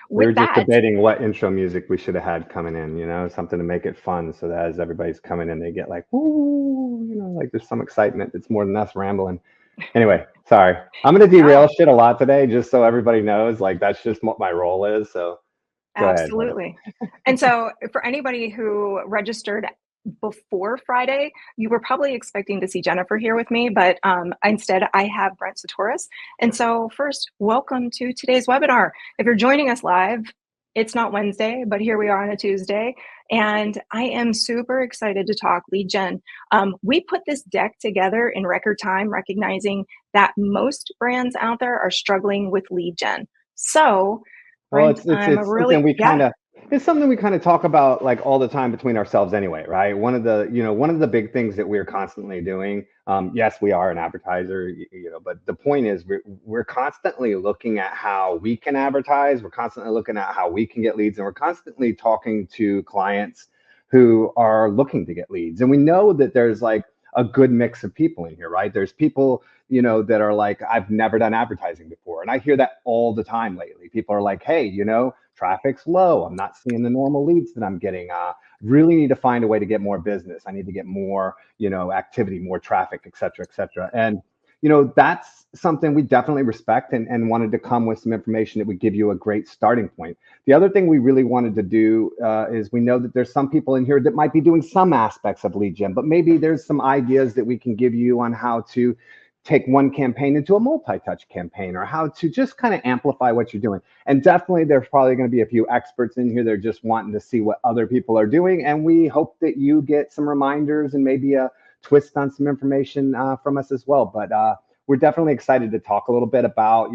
We were with just that, debating what intro music we should have had coming in, something to make it fun so that as everybody's coming in, they get like, ooh, like there's some excitement that's more than us rambling. Anyway, sorry. I'm going to derail no, shit a lot today just so everybody knows, like, that's just what my role is. So go ahead, Heather. absolutely. And so for anybody who registered before Friday, you were probably expecting to see Jennifer here with me, but instead I have Brent Satoris. And so first, welcome to today's webinar. If you're joining us live, it's not Wednesday, but here we are on a Tuesday. And I am super excited to talk lead gen. We put this deck together in record time, recognizing that most brands out there are struggling with lead gen. So Well, Brent, it's it's something yeah, it's something we kind of talk about like all the time between ourselves anyway, right? One of the big things that we're constantly doing. Yes, we are an advertiser, but the point is we're constantly looking at how we can advertise. We're constantly looking at how we can get leads, and we're constantly talking to clients who are looking to get leads. And we know that there's like a good mix of people in here, right? There's people that are like, I've never done advertising before. And I hear that all the time lately. People are like, hey, traffic's low. I'm not seeing the normal leads that I'm getting. Really need to find a way to get more business. I need to get more, activity, more traffic, et cetera, et cetera. And, that's something we definitely respect and wanted to come with some information that would give you a great starting point. The other thing we really wanted to do is we know that there's some people in here that might be doing some aspects of lead gen, but maybe there's some ideas that we can give you on how to take one campaign into a multi-touch campaign or how to just kind of amplify what you're doing. And definitely there's probably going to be a few experts in here that are just wanting to see what other people are doing. And we hope that you get some reminders and maybe a twist on some information from us as well. But we're definitely excited to talk a little bit about,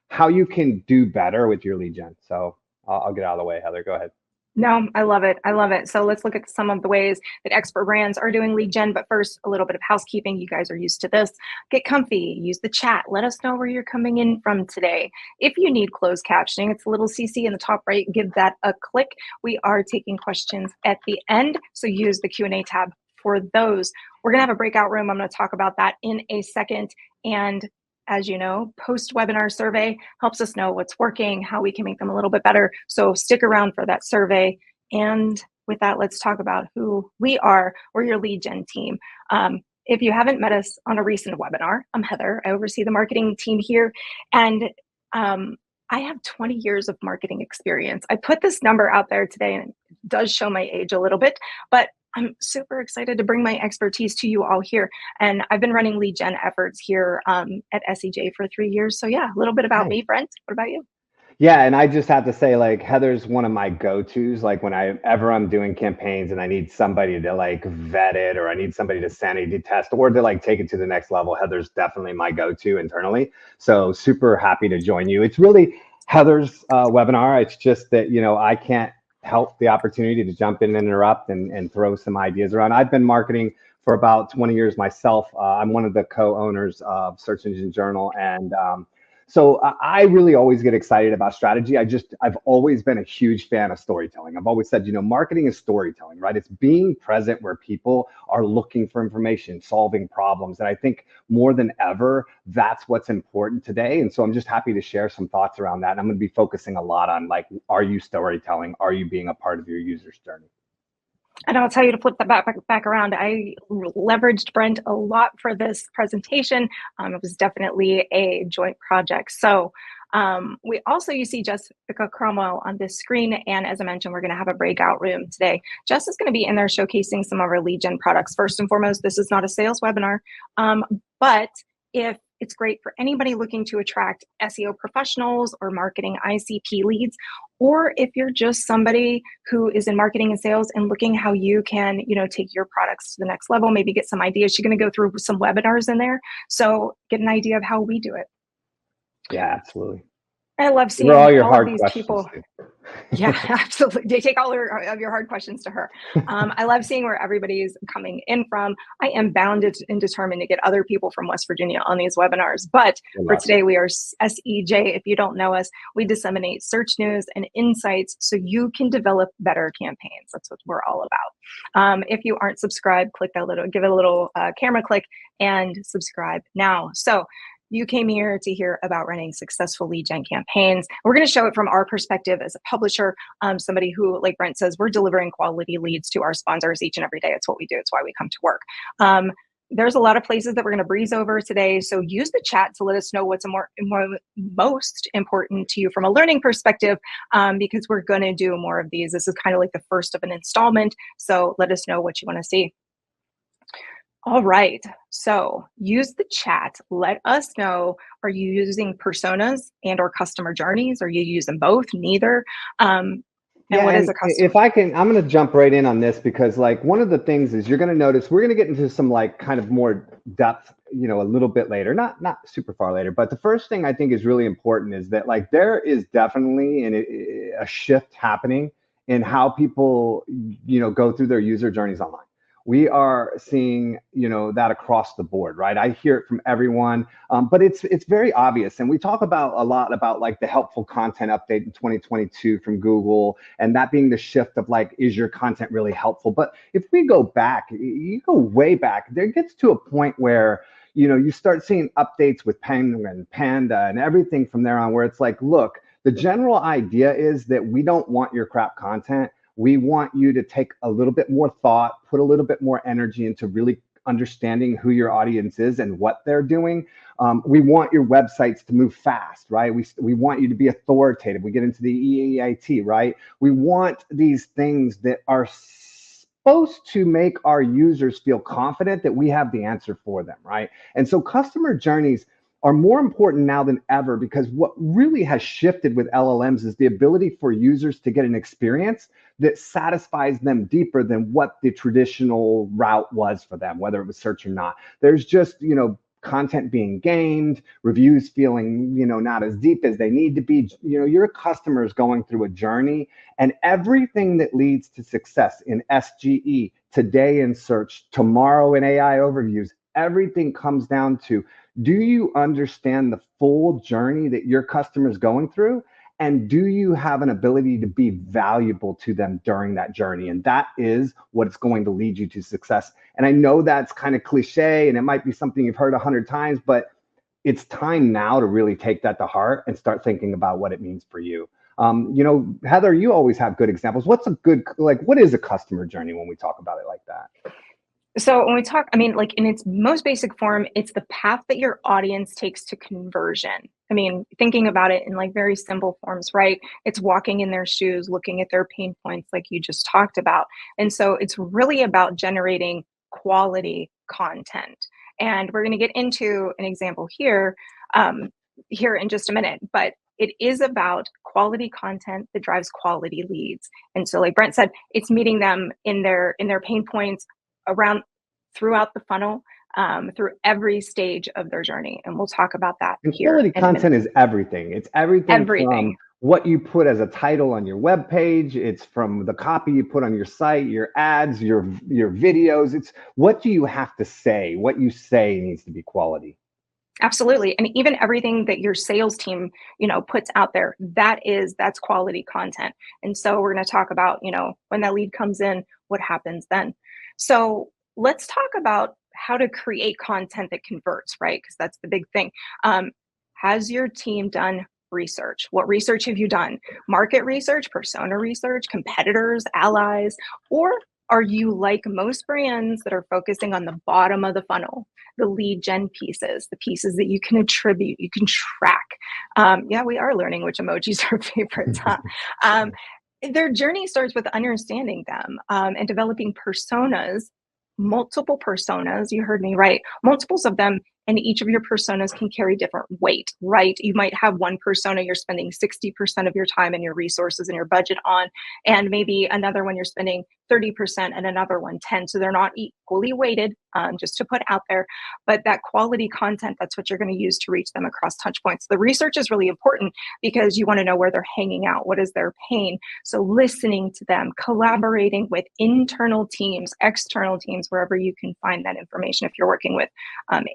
how you can do better with your lead gen. So I'll get out of the way. Heather, go ahead. no, I love it. I love it. So let's look at some of the ways that expert brands are doing lead gen. But first, a little bit of housekeeping. You guys are used to this. Get comfy, use the chat. Let us know where you're coming in from today. If you need closed captioning, it's a little CC in the top right. Give that a click. We are taking questions at the end. So use the Q&A tab for those. We're going to have a breakout room. I'm going to talk about that in a second. And as you know, post-webinar survey helps us know what's working, how we can make them a little bit better. So stick around for that survey. And with that, let's talk about who we are. We're your lead gen team. If you haven't met us on a recent webinar, I'm Heather. I oversee the marketing team here. And I have 20 years of marketing experience. I put this number out there today, and it does show my age a little bit, but I'm super excited to bring my expertise to you all here. And I've been running lead gen efforts here at SEJ for 3 years. So yeah, a little bit about Nice. me. Brent, what about you? Yeah, and I just have to say, like, Heather's one of my go-tos. Like when I'm doing campaigns and I need somebody to like vet it, or I need somebody to sanity test, or to like take it to the next level, Heather's definitely my go-to internally. So super happy to join you. It's really Heather's webinar. It's just that I can't help the opportunity to jump in and interrupt and throw some ideas around. I've been marketing for about 20 years myself. I'm one of the co-owners of Search Engine Journal, and so I really always get excited about strategy. I've always been a huge fan of storytelling. I've always said, marketing is storytelling, right? It's being present where people are looking for information, solving problems. And I think more than ever, that's what's important today. And so I'm just happy to share some thoughts around that. And I'm going to be focusing a lot on like, are you storytelling? Are you being a part of your user's journey? And I'll tell you to flip that back around. I leveraged Brent a lot for this presentation. It was definitely a joint project. So we also, you see Jessica Cromwell on this screen. And as I mentioned, we're going to have a breakout room today. Jess is going to be in there showcasing some of our lead gen products. First and foremost, this is not a sales webinar, but if it's great for anybody looking to attract SEO professionals or marketing ICP leads, or if you're just somebody who is in marketing and sales and looking how you can, take your products to the next level, maybe get some ideas. She's going to go through some webinars in there. So get an idea of how we do it. Yeah, absolutely. I love These are seeing all your all of hard these questions, people. too. Yeah, absolutely. They take all of your hard questions to her. I love seeing where everybody is coming in from. I am bound and determined to get other people from West Virginia on these webinars. But Good for luck. today, we are SEJ. If you don't know us, we disseminate search news and insights so you can develop better campaigns. That's what we're all about. If you aren't subscribed, give it a little camera click and subscribe now. So You came here to hear about running successful lead gen campaigns. We're going to show it from our perspective as a publisher, somebody who, like Brent says, we're delivering quality leads to our sponsors each and every day. It's what we do. It's why we come to work. There's a lot of places that we're going to breeze over today. So use the chat to let us know what's most important to you from a learning perspective, because we're going to do more of these. This is kind of like the first of an installment. So let us know what you want to see. All right, so use the chat. Let us know, are you using personas and or customer journeys? Are you using both, neither? And what is a customer? If I can, I'm going to jump right in on this because like one of the things is you're going to notice we're going to get into some like kind of more depth, you know, a little bit later, not super far later. But the first thing I think is really important is that like there is definitely a shift happening in how people, you know, go through their user journeys online. We are seeing, you know, that across the board, right? I hear it from everyone, but it's very obvious. And we talk about a lot about like the helpful content update in 2022 from Google, and that being the shift of like, is your content really helpful? But if we go back, you go way back, there gets to a point where, you know, you start seeing updates with Penguin, Panda, and everything from there on, where it's like, look, the general idea is that we don't want your crap content. We want you to take a little bit more thought, put a little bit more energy into really understanding who your audience is and what they're doing. We want your websites to move fast, right? We want you to be authoritative. We get into the EEIT, right? We want these things that are supposed to make our users feel confident that we have the answer for them, right? And so customer journeys are more important now than ever, because what really has shifted with LLMs is the ability for users to get an experience that satisfies them deeper than what the traditional route was for them, whether it was search or not. There's just, you know, content being gamed, reviews feeling, you know, not as deep as they need to be. You know, your customers going through a journey, and everything that leads to success in SGE, today in search, tomorrow in AI overviews, everything comes down to, do you understand the full journey that your customer is going through? And do you have an ability to be valuable to them during that journey? And that is what's going to lead you to success. And I know that's kind of cliche and it might be something you've heard 100 times, but it's time now to really take that to heart and start thinking about what it means for you. You know, Heather, you always have good examples. What's a good, like, what is a customer journey when we talk about it like that? So when we talk, I mean, like in its most basic form, it's the path that your audience takes to conversion. I mean, thinking about it in like very simple forms, right? It's walking in their shoes, looking at their pain points, like you just talked about. And so it's really about generating quality content. And we're going to get into an example here in just a minute, but it is about quality content that drives quality leads. And so, like Brent said, it's meeting them in their pain points around throughout the funnel, through every stage of their journey. And we'll talk about that and here. Quality content is everything. It's everything from what you put as a title on your web page. It's from the copy you put on your site, your ads, your videos. It's what do you have to say? What you say needs to be quality. Absolutely. And even everything that your sales team, you know, puts out there, that's quality content. And so we're going to talk about, you know, when that lead comes in, what happens then. So let's talk about how to create content that converts, right? Because that's the big thing. Has your team done research? What research have you done? Market research, persona research, competitors, allies, or are you like most brands that are focusing on the bottom of the funnel, the lead gen pieces, the pieces that you can attribute, you can track? Yeah, we are learning which emojis are favorites, huh? Their journey starts with understanding them, and developing personas, multiple personas. You heard me right, multiples of them. And each of your personas can carry different weight, right? You might have one persona you're spending 60% of your time and your resources and your budget on, and maybe another one you're spending 30% and another one 10. So they're not equally weighted, just to put out there. But that quality content, that's what you're going to use to reach them across touch points. The research is really important because you want to know where they're hanging out. What is their pain? So listening to them, collaborating with internal teams, external teams, wherever you can find that information if you're working with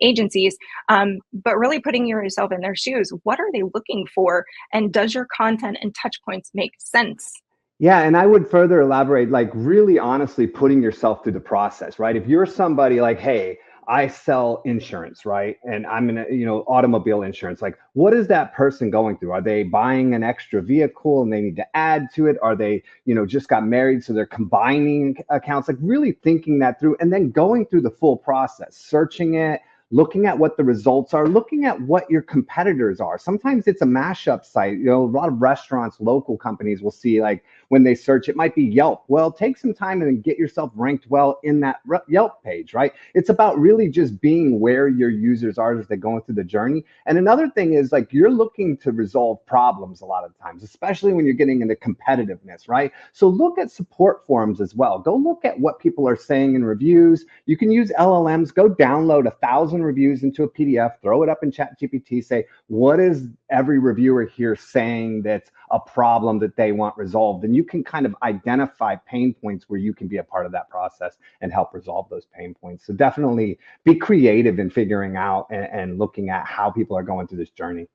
agencies. But really putting yourself in their shoes. What are they looking for? And does your content and touch points make sense? Yeah, and I would further elaborate, like really honestly putting yourself through the process, right? If you're somebody like, hey, I sell insurance, right? And I'm in a, automobile insurance. Like, what is that person going through? Are they buying an extra vehicle and they need to add to it? Are they, just got married, so they're combining accounts? Like, really thinking that through and then going through the full process, searching it, looking at what the results are, looking at what your competitors are. Sometimes it's a mashup site. A lot of restaurants, local companies will see, like, when they search, it might be Yelp. Well, take some time and then get yourself ranked well in that Yelp page, right? It's about really just being where your users are as they're going through the journey. And another thing is, like, you're looking to resolve problems a lot of times, especially when you're getting into competitiveness, right? So look at support forums as well. Go look at what people are saying in reviews. You can use LLMs. Go download 1,000 reviews into a PDF, throw it up in ChatGPT, say, what is every reviewer here saying that's a problem that they want resolved? And you can kind of identify pain points where you can be a part of that process and help resolve those pain points. So definitely be creative in figuring out and looking at how people are going through this journey.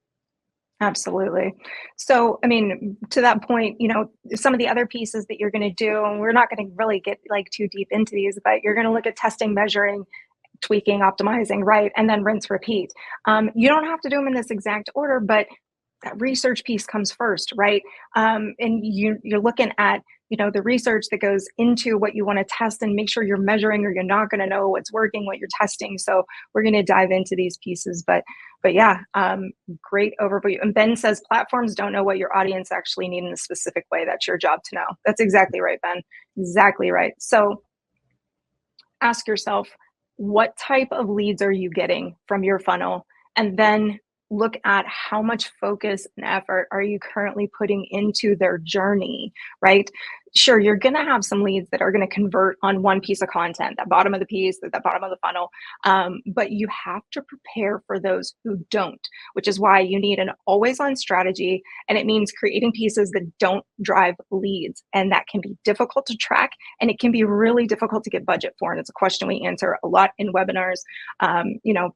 Absolutely. So, I mean, to that point, some of the other pieces that you're going to do, and we're not going to really get like too deep into these, but you're going to look at testing, measuring, tweaking, optimizing, right? And then rinse, repeat. You don't have to do them in this exact order, but that research piece comes first, right? And you're looking at, the research that goes into what you want to test and make sure you're measuring, or you're not going to know what's working, what you're testing. So we're going to dive into these pieces, but yeah, great overview. And Ben says platforms don't know what your audience actually need in a specific way. That's your job to know. That's exactly right, Ben. Exactly right. So ask yourself, what type of leads are you getting from your funnel? And then look at how much focus and effort are you currently putting into their journey, right? Sure, you're going to have some leads that are going to convert on one piece of content, that bottom of the piece, that bottom of the funnel. But you have to prepare for those who don't, which is why you need an always on strategy. And it means creating pieces that don't drive leads. And that can be difficult to track, and it can be really difficult to get budget for. And it's a question we answer a lot in webinars,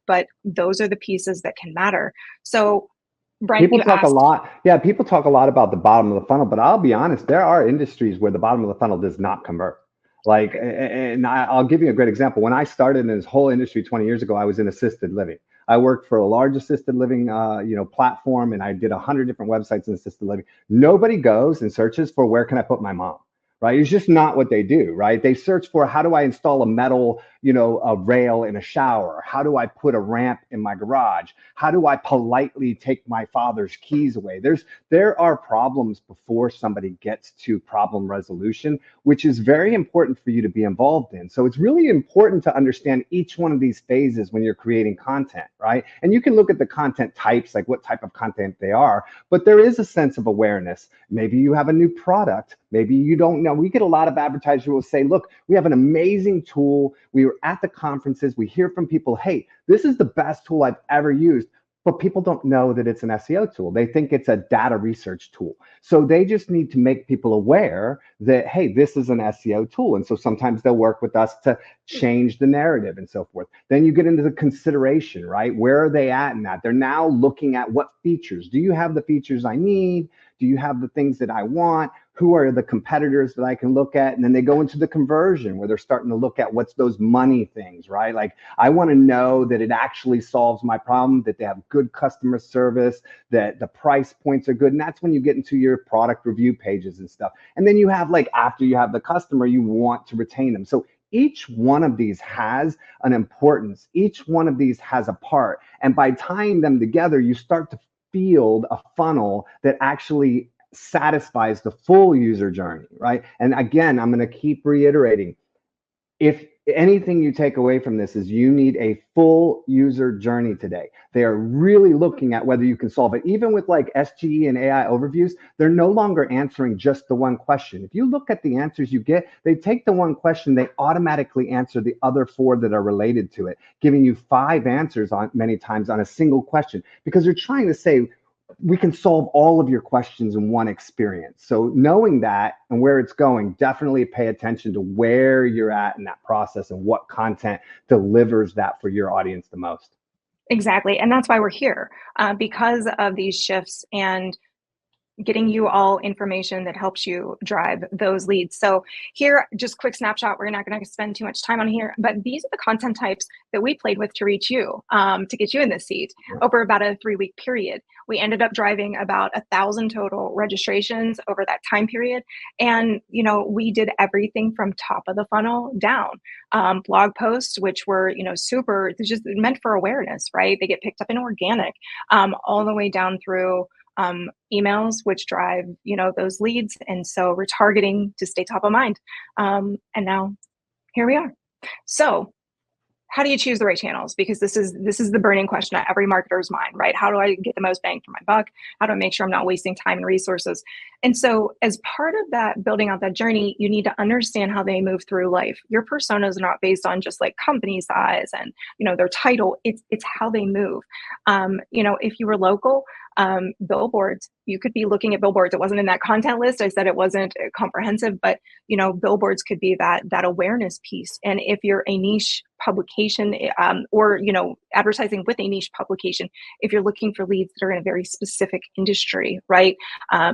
but those are the pieces that can matter. So Brent, People you talk a asked. lot. Yeah, people talk a lot about the bottom of the funnel, but I'll be honest, there are industries where the bottom of the funnel does not convert. Like, and I'll give you a great example. When I started in this whole industry 20 years ago, I was in assisted living. I worked for a large assisted living, platform, and I did 100 different websites in assisted living. Nobody goes and searches for where can I put my mom, right? It's just not what they do, right? They search for how do I install a metal, a rail in a shower? How do I put a ramp in my garage? How do I politely take my father's keys away? There are problems before somebody gets to problem resolution, which is very important for you to be involved in. So it's really important to understand each one of these phases when you're creating content, right? And you can look at the content types, like what type of content they are, but there is a sense of awareness. Maybe you have a new product. Maybe you don't know. We get a lot of advertisers who will say, look, we have an amazing tool. We were at the conferences. We hear from people, hey, this is the best tool I've ever used. But people don't know that it's an SEO tool. They think it's a data research tool. So they just need to make people aware that, hey, this is an SEO tool. And so sometimes they'll work with us to change the narrative and so forth. Then you get into the consideration, right? Where are they at in that? They're now looking at what features. Do you have the features I need? Do you have the things that I want? Who are the competitors that I can look at? And then they go into the conversion where they're starting to look at what's those money things, right? Like, I want to know that it actually solves my problem, that they have good customer service, that the price points are good. And that's when you get into your product review pages and stuff. And then you have, like, after you have the customer, you want to retain them. So each one of these has an importance. Each one of these has a part. And by tying them together, you start to field a funnel that actually satisfies the full user journey, right? And again, I'm going to keep reiterating, if anything you take away from this is you need a full user journey today. They are really looking at whether you can solve it. Even with like SGE and AI overviews, they're no longer answering just the one question. If you look at the answers you get, they take the one question, they automatically answer the other four that are related to it, giving you 5 answers on many times on a single question, because they're trying to say, we can solve all of your questions in one experience. So knowing that and where it's going, definitely pay attention to where you're at in that process and what content delivers that for your audience the most. Exactly. And that's why we're here, because of these shifts and getting you all information that helps you drive those leads. So here, just quick snapshot. We're not going to spend too much time on here, but these are the content types that we played with to reach you, to get you in this seat over about a 3-week period. We ended up driving about 1,000 total registrations over that time period. And, we did everything from top of the funnel down. Blog posts, which were, super, just meant for awareness, right? They get picked up in organic, all the way down through emails, which drive, those leads. And so retargeting to stay top of mind. And now here we are. So how do you choose the right channels? Because this is the burning question at every marketer's mind, right? How do I get the most bang for my buck? How do I make sure I'm not wasting time and resources? And so as part of that, building out that journey, you need to understand how they move through life. Your persona is not based on just like company size and, their title. It's how they move. If you were local, billboards, you could be looking at billboards. It wasn't in that content list. I said it wasn't comprehensive, but billboards could be that awareness piece. And if you're a niche publication, or advertising with a niche publication, if you're looking for leads that are in a very specific industry, right?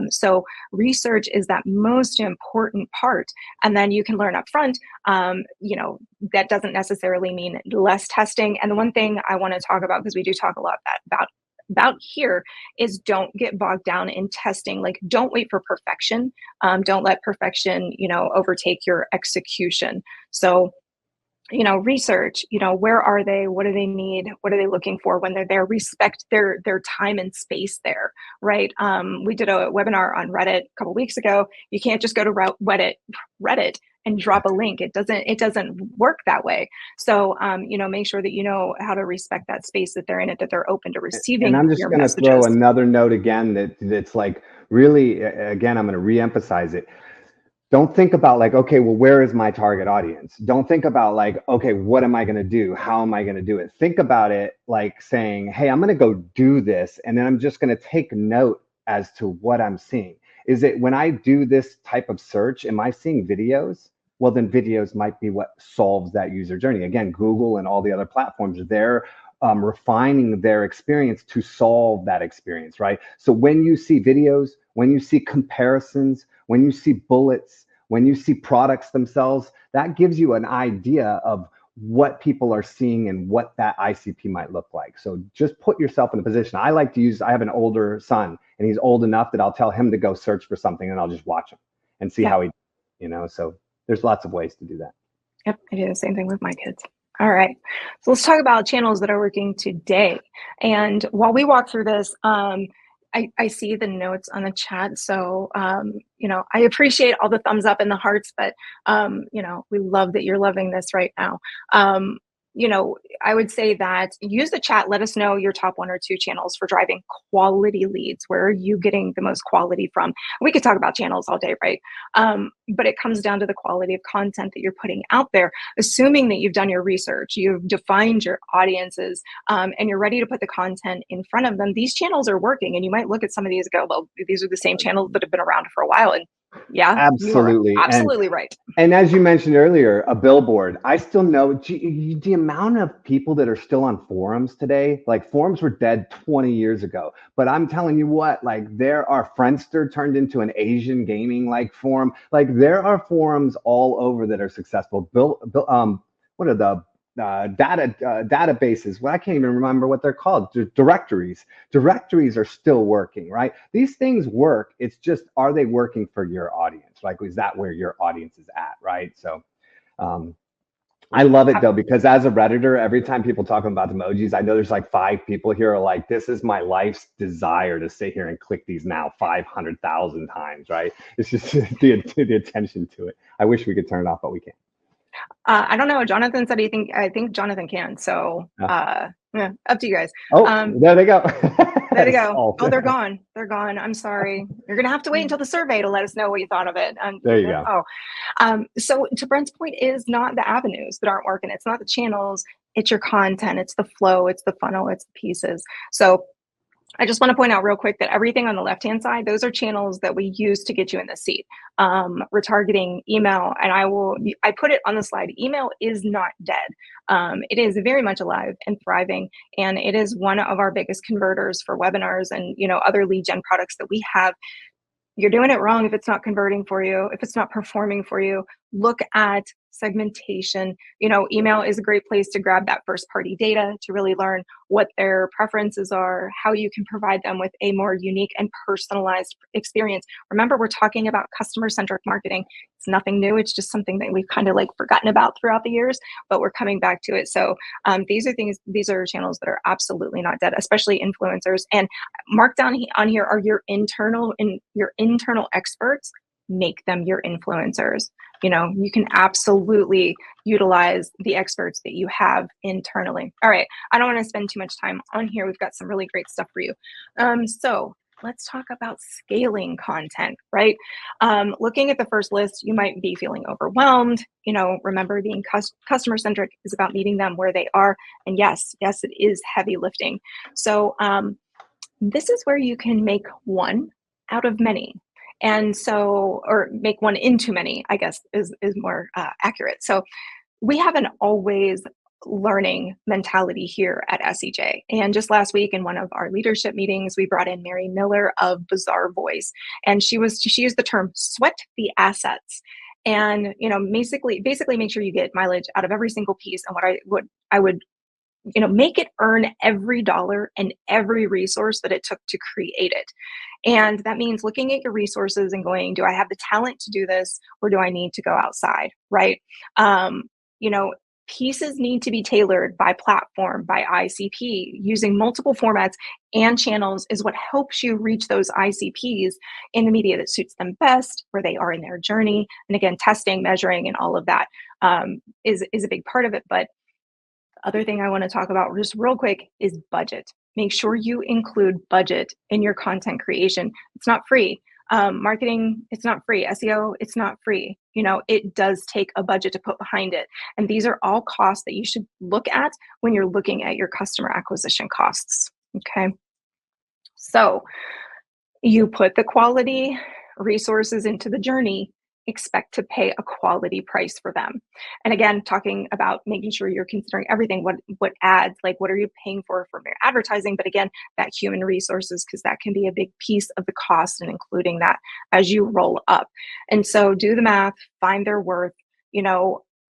So research is that most important part, and then you can learn up front. That doesn't necessarily mean less testing. And the one thing I want to talk about, because we do talk a lot about here, is don't get bogged down in testing. Like, don't wait for perfection. Don't let perfection, overtake your execution. So, research, where are they? What do they need? What are they looking for when they're there? Respect their time and space there, right? We did a webinar on Reddit a couple of weeks ago. You can't just go to Reddit and drop a link. It doesn't work that way. So, make sure that you know how to respect that space that they're in, it, that they're open to receiving. And I'm just your going to messages. throw another note again that's like really, again, I'm going to reemphasize it. Don't think about like, okay, well, where is my target audience? Don't think about like, okay, what am I going to do? How am I going to do it? Think about it like saying, hey, I'm going to go do this. And then I'm just going to take note as to what I'm seeing. Is it when I do this type of search, am I seeing videos? Well, then videos might be what solves that user journey. Again, Google and all the other platforms, they're refining their experience to solve that experience, right? So when you see videos, when you see comparisons, when you see bullets, when you see products themselves, that gives you an idea of what people are seeing and what that ICP might look like. So just put yourself in a position. I have an older son, and he's old enough that I'll tell him to go search for something and I'll just watch him and see how he, so there's lots of ways to do that. Yep, I do the same thing with my kids. All right, so let's talk about channels that are working today. And while we walk through this, I see the notes on the chat. So, I appreciate all the thumbs up and the hearts, but, we love that you're loving this right now. I would say that use the chat. Let us know your top 1 or 2 channels for driving quality leads. Where are you getting the most quality from? We could talk about channels all day, right? But it comes down to the quality of content that you're putting out there, assuming that you've done your research, you've defined your audiences, and you're ready to put the content in front of them. These channels are working, and you might look at some of these and go, well, these are the same channels that have been around for a while. And yeah, absolutely. You are absolutely right. And as you mentioned earlier, a billboard, I still know the amount of people that are still on forums today. Like, forums were dead 20 years ago, but I'm telling you what, like, there are Friendster turned into an Asian gaming like forum. Like, there are forums all over that are successful. What are the databases? Well, I can't even remember what they're called. Directories are still working, right? These things work. It's just, are they working for your audience? Like, is that where your audience is at, right? So I love it though, because as a Redditor, every time people talk about emojis, I know there's like 5 people here are like, this is my life's desire to sit here and click these now 500,000 times, right? It's just the attention to it. I wish we could turn it off, but we can't. I don't know. Jonathan said I think Jonathan can. So up to you guys. Oh, there they go. There they go. Oh, they're gone. They're gone. I'm sorry. You're going to have to wait until the survey to let us know what you thought of it. There you go. So to Brent's point, is not the avenues that aren't working. It's not the channels. It's your content. It's the flow. It's the funnel. It's the pieces. So I just want to point out real quick that everything on the left-hand side, those are channels that we use to get you in the seat. Retargeting, email, and I put it on the slide. Email is not dead. It is very much alive and thriving, and it is one of our biggest converters for webinars and other lead gen products that we have. You're doing it wrong if it's not converting for you, if it's not performing for you. Look at segmentation. Email is a great place to grab that first party data to really learn what their preferences are, how you can provide them with a more unique and personalized experience. Remember, we're talking about customer-centric marketing. It's nothing new. It's just something that we've kind of like forgotten about throughout the years, but we're coming back to it. So these are channels that are absolutely not dead, especially influencers. And mark down on here are your internal experts. Make them your influencers. You can absolutely utilize the experts that you have internally. All right, I don't want to spend too much time on here. We've got some really great stuff for you. So let's talk about scaling content, right? Looking at the first list, you might be feeling overwhelmed. Remember, being customer centric is about meeting them where they are. And yes, it is heavy lifting. So this is where you can make one out of many. And so, or make one into many, I guess is more accurate. So we have an always learning mentality here at SEJ. And just last week in one of our leadership meetings, we brought in Mary Miller of Bizarre Voice. And she used the term sweat the assets. And basically make sure you get mileage out of every single piece. And what I would make it earn every dollar and every resource that it took to create it. And that means looking at your resources and going, do I have the talent to do this, or do I need to go outside, right? Pieces need to be tailored by platform, by ICP. Using multiple formats and channels is what helps you reach those ICPs in the media that suits them best, where they are in their journey. And again, testing, measuring, and all of that is a big part of it. But other thing I want to talk about just real quick is budget. Make sure you include budget in your content creation. It's not free. Marketing, it's not free. SEO, it's not free. It does take a budget to put behind it. And these are all costs that you should look at when you're looking at your customer acquisition costs. Okay. So you put the quality resources into the journey, expect to pay a quality price for them. And again, talking about making sure you're considering everything, what ads, like what are you paying for from your advertising, but again, that human resources, because that can be a big piece of the cost, and including that as you roll up. And so do the math, find their worth.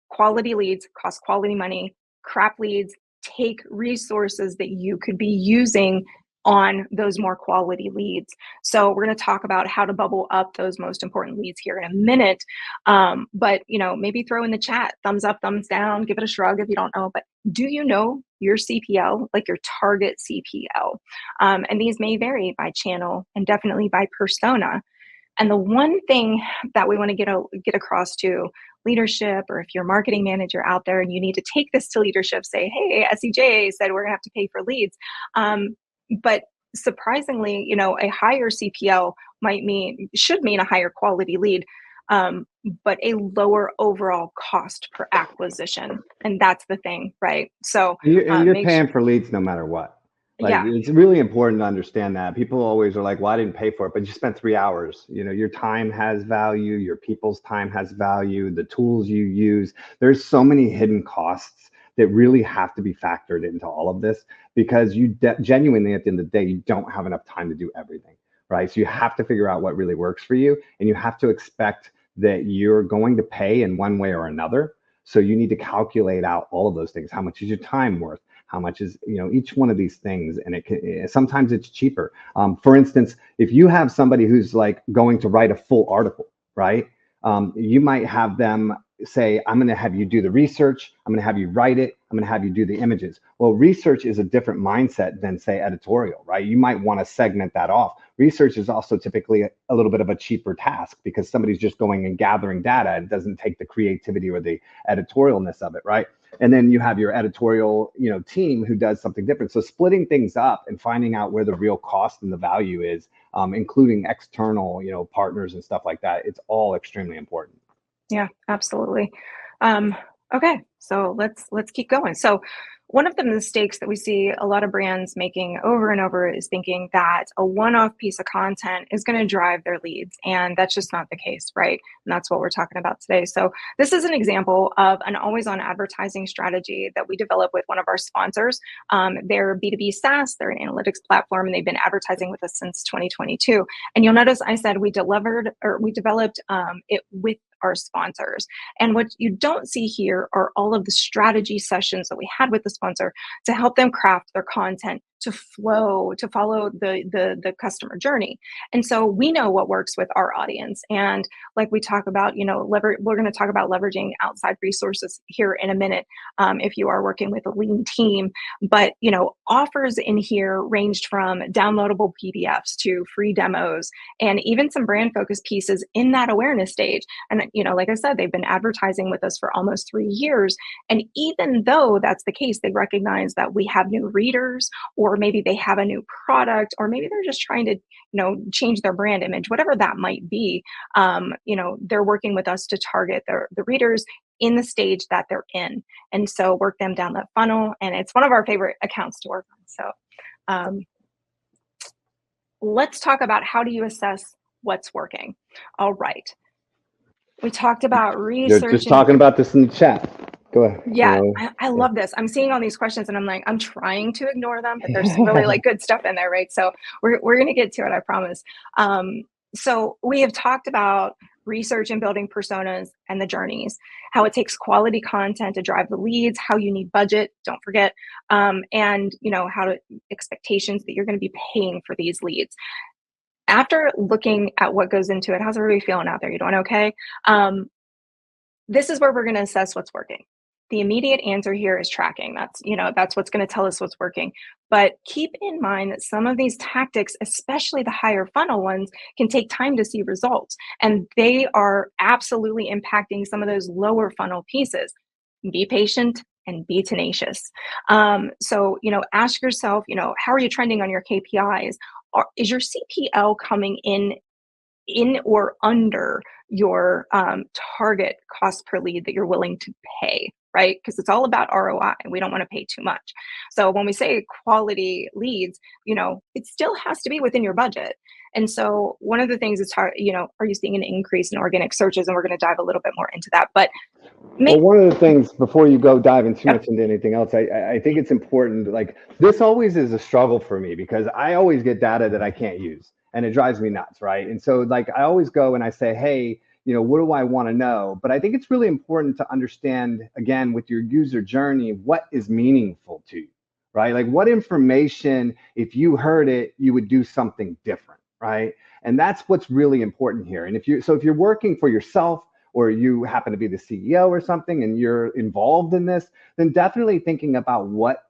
Quality leads cost quality money. Crap leads take resources that you could be using on those more quality leads. So we're going to talk about how to bubble up those most important leads here in a minute. But maybe throw in the chat, thumbs up, thumbs down, give it a shrug if you don't know. But do you know your CPL, like your target CPL? And these may vary by channel and definitely by persona. And the one thing that we want to get across to leadership, or if you're a marketing manager out there and you need to take this to leadership, say, hey, SEJ said we're going to have to pay for leads. But surprisingly, a higher CPL should mean a higher quality lead, but a lower overall cost per acquisition. And that's the thing, right? So you're paying for leads no matter what. Yeah. It's really important to understand that. People always are like, well, I didn't pay for it, but you spent 3 hours. Your time has value, your people's time has value, the tools you use. There's so many hidden costs that really have to be factored into all of this, because you genuinely, at the end of the day, you don't have enough time to do everything, right? So you have to figure out what really works for you, and you have to expect that you're going to pay in one way or another. So you need to calculate out all of those things. How much is your time worth? How much is each one of these things? And sometimes it's cheaper. For instance, if you have somebody who's like going to write a full article, right? You might have them say, I'm going to have you do the research, I'm going to have you write it, I'm going to have you do the images. Well, research is a different mindset than, say, editorial, right? You might want to segment that off. Research is also typically a little bit of a cheaper task, because somebody's just going and gathering data and doesn't take the creativity or the editorialness of it, right? And then you have your editorial, team who does something different. So splitting things up and finding out where the real cost and the value is, including external, partners and stuff like that, it's all extremely important. Yeah, absolutely. Okay, so let's keep going. So One of the mistakes that we see a lot of brands making over and over is thinking that a one-off piece of content is going to drive their leads. And that's just not the case, right? And that's what we're talking about today. So this is an example of an always-on advertising strategy that we developed with one of our sponsors. They're B2B SaaS, they're an analytics platform, and they've been advertising with us since 2022. And you'll notice I said we developed it with our sponsors. And what you don't see here are all of the strategy sessions that we had with the sponsor to help them craft their content to follow the customer journey. And so we know what works with our audience. And like we talk about, we're going to talk about leveraging outside resources here in a minute, if you are working with a lean team. But offers in here ranged from downloadable PDFs to free demos, and even some brand focused pieces in that awareness stage. And like I said, they've been advertising with us for almost 3 years. And even though that's the case, they recognize that we have new readers, or maybe they have a new product, or maybe they're just trying to, change their brand image, whatever that might be. They're working with us to target the readers in the stage that they're in, and so work them down that funnel. And it's one of our favorite accounts to work on. So let's talk about, how do you assess what's working? All right. We talked about They're just researching. talking about this in the chat. Go ahead. Yeah, I love this. I'm seeing all these questions and I'm like, I'm trying to ignore them, but there's some really like good stuff in there, right? So we're going to get to it, I promise. So we have talked about research and building personas and the journeys, how it takes quality content to drive the leads, how you need budget, don't forget, and how to expectations that you're going to be paying for these leads. After looking at what goes into it, how's everybody feeling out there? You doing okay? This is where we're going to assess what's working. The immediate answer here is tracking. That's what's going to tell us what's working. But keep in mind that some of these tactics, especially the higher funnel ones, can take time to see results. And they are absolutely impacting some of those lower funnel pieces. Be patient and be tenacious. So, ask yourself, how are you trending on your KPIs? Is your CPL coming in or under your target cost per lead that you're willing to pay, right? Because it's all about ROI and we don't want to pay too much. So when we say quality leads, it still has to be within your budget. And so one of the things is, are you seeing an increase in organic searches? And we're going to dive a little bit more into that. But well, one of the things, before you go diving too Yep. much into anything else, I think it's important. Like, this always is a struggle for me because I always get data that I can't use, and it drives me nuts, right? And so, like, I always go and I say, hey, what do I want to know? But I think it's really important to understand, again, with your user journey, what is meaningful to you, right? Like, what information, if you heard it, you would do something different, right? And that's what's really important here. And if you're working for yourself, or you happen to be the CEO or something and you're involved in this, then definitely thinking about what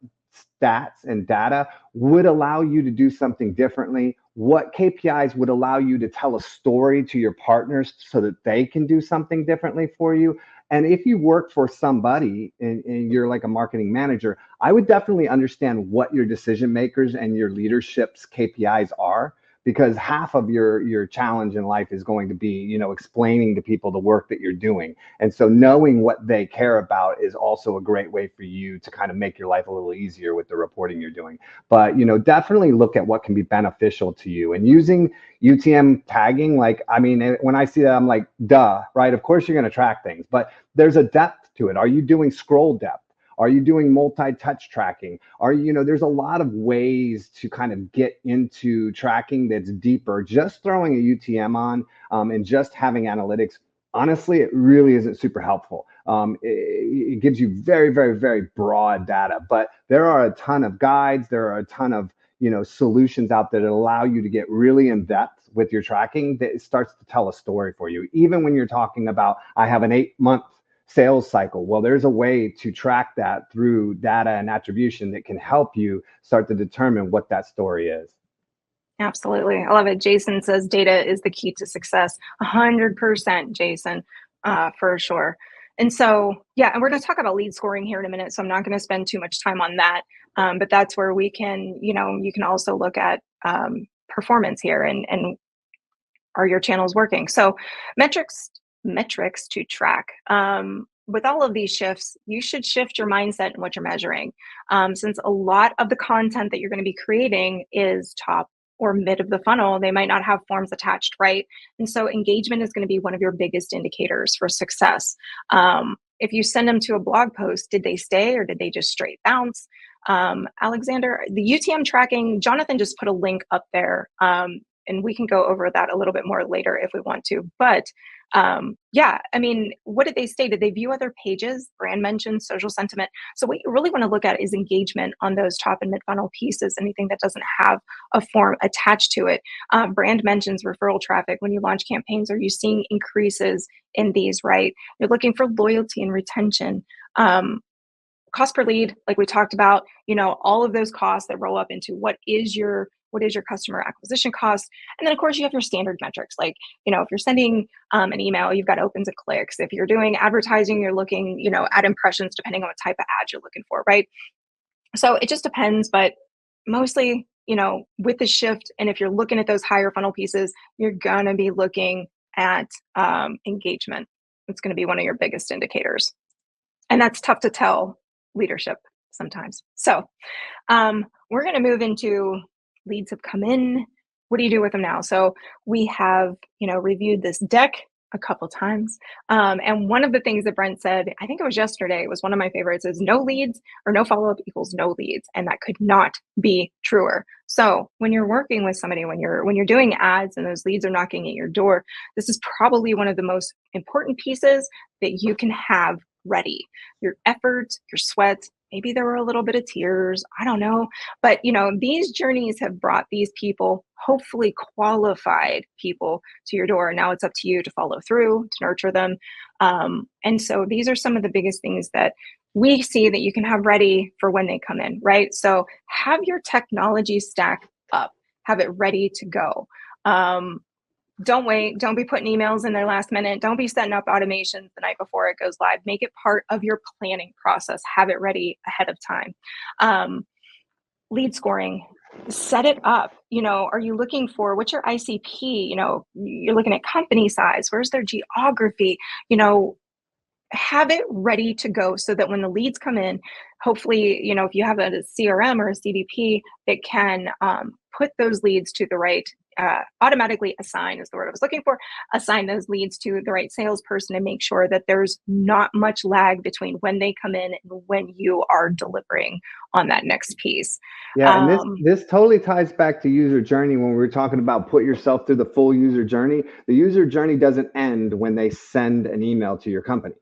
stats and data would allow you to do something differently, what KPIs would allow you to tell a story to your partners so that they can do something differently for you. And if you work for somebody and you're like a marketing manager, I would definitely understand what your decision makers and your leadership's KPIs are, because half of your challenge in life is going to be, explaining to people the work that you're doing. And so knowing what they care about is also a great way for you to kind of make your life a little easier with the reporting you're doing. But, definitely look at what can be beneficial to you. And using UTM tagging, like, I mean, when I see that, I'm like, duh, right? Of course you're going to track things, but there's a depth to it. Are you doing scroll depth? Are you doing multi-touch tracking? There's a lot of ways to kind of get into tracking that's deeper. Just throwing a UTM on and just having analytics, honestly, it really isn't super helpful. It gives you very, very, very broad data, but there are a ton of guides. There are a ton of solutions out there that allow you to get really in depth with your tracking, that it starts to tell a story for you. Even when you're talking about, I have an 8-month sales cycle. Well, there's a way to track that through data and attribution that can help you start to determine what that story is. Absolutely. I love it. Jason says data is the key to success. 100%, Jason, for sure. And so, yeah, and we're going to talk about lead scoring here in a minute. So I'm not going to spend too much time on that. But that's where we can, you can also look at performance here and are your channels working? So metrics to track. with all of these shifts, you should shift your mindset and what you're measuring. Since a lot of the content that you're going to be creating is top or mid of the funnel, they might not have forms attached, right? And so engagement is going to be one of your biggest indicators for success. If you send them to a blog post, did they stay or did they just straight bounce? Alexander, the UTM tracking, Jonathan just put a link up there. And we can go over that a little bit more later if we want to. But yeah, I mean, what did they say? Did they view other pages, brand mentions, social sentiment? So what you really want to look at is engagement on those top and mid funnel pieces, anything that doesn't have a form attached to it. Brand mentions, referral traffic. When you launch campaigns, are you seeing increases in these, right? You're looking for loyalty and retention. Cost per lead, like we talked about, all of those costs that roll up into what is your customer acquisition cost. And then of course you have your standard metrics, like, if you're sending an email, you've got opens and clicks. If you're doing advertising, you're looking, at impressions, depending on what type of ad you're looking for, right? So it just depends, but mostly, with the shift, and if you're looking at those higher funnel pieces, you're gonna be looking at engagement. It's gonna be one of your biggest indicators. And that's tough to tell leadership sometimes. So we're going to move into leads have come in. What do you do with them now? So we have, reviewed this deck a couple times. And one of the things that Brent said, I think it was yesterday, it was one of my favorites, is no leads or no follow-up equals no leads. And that could not be truer. So when you're working with somebody, when you're doing ads and those leads are knocking at your door, this is probably one of the most important pieces that you can have ready. Your effort, your sweat, maybe there were a little bit of tears, I don't know. But, these journeys have brought these people, hopefully qualified people, to your door. Now it's up to you to follow through, to nurture them. And so these are some of the biggest things that we see that you can have ready for when they come in, right? So have your technology stack up, have it ready to go. Don't wait. Don't be putting emails in there last minute. Don't be setting up automations the night before it goes live. Make it part of your planning process. Have it ready ahead of time. Lead scoring, set it up. Are you looking for, what's your ICP? You're looking at company size. Where's their geography? Have it ready to go so that when the leads come in, hopefully, if you have a CRM or a CDP, it can put those leads to the right, automatically assign is the word I was looking for, assign those leads to the right salesperson and make sure that there's not much lag between when they come in and when you are delivering on that next piece. Yeah, and this totally ties back to user journey when we were talking about put yourself through the full user journey. The user journey doesn't end when they send an email to your company,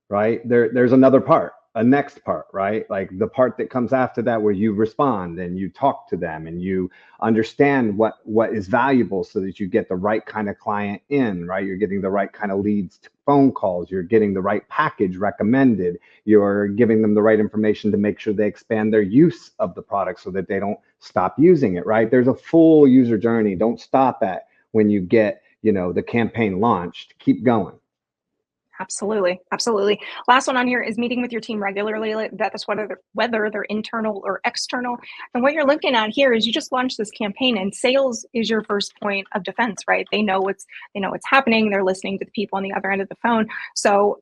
right? There's another part, a next part, right? Like the part that comes after that where you respond and you talk to them and you understand what is valuable so that you get the right kind of client in, right? You're getting the right kind of leads to phone calls, you're getting the right package recommended, you're giving them the right information to make sure they expand their use of the product so that they don't stop using it, right? There's a full user journey. Don't stop at when you get, the campaign launched. Keep going. Absolutely. Absolutely. Last one on here is meeting with your team regularly. That's whether they're internal or external. And what you're looking at here is you just launched this campaign and sales is your first point of defense, right? They know what's happening. They're listening to the people on the other end of the phone. So,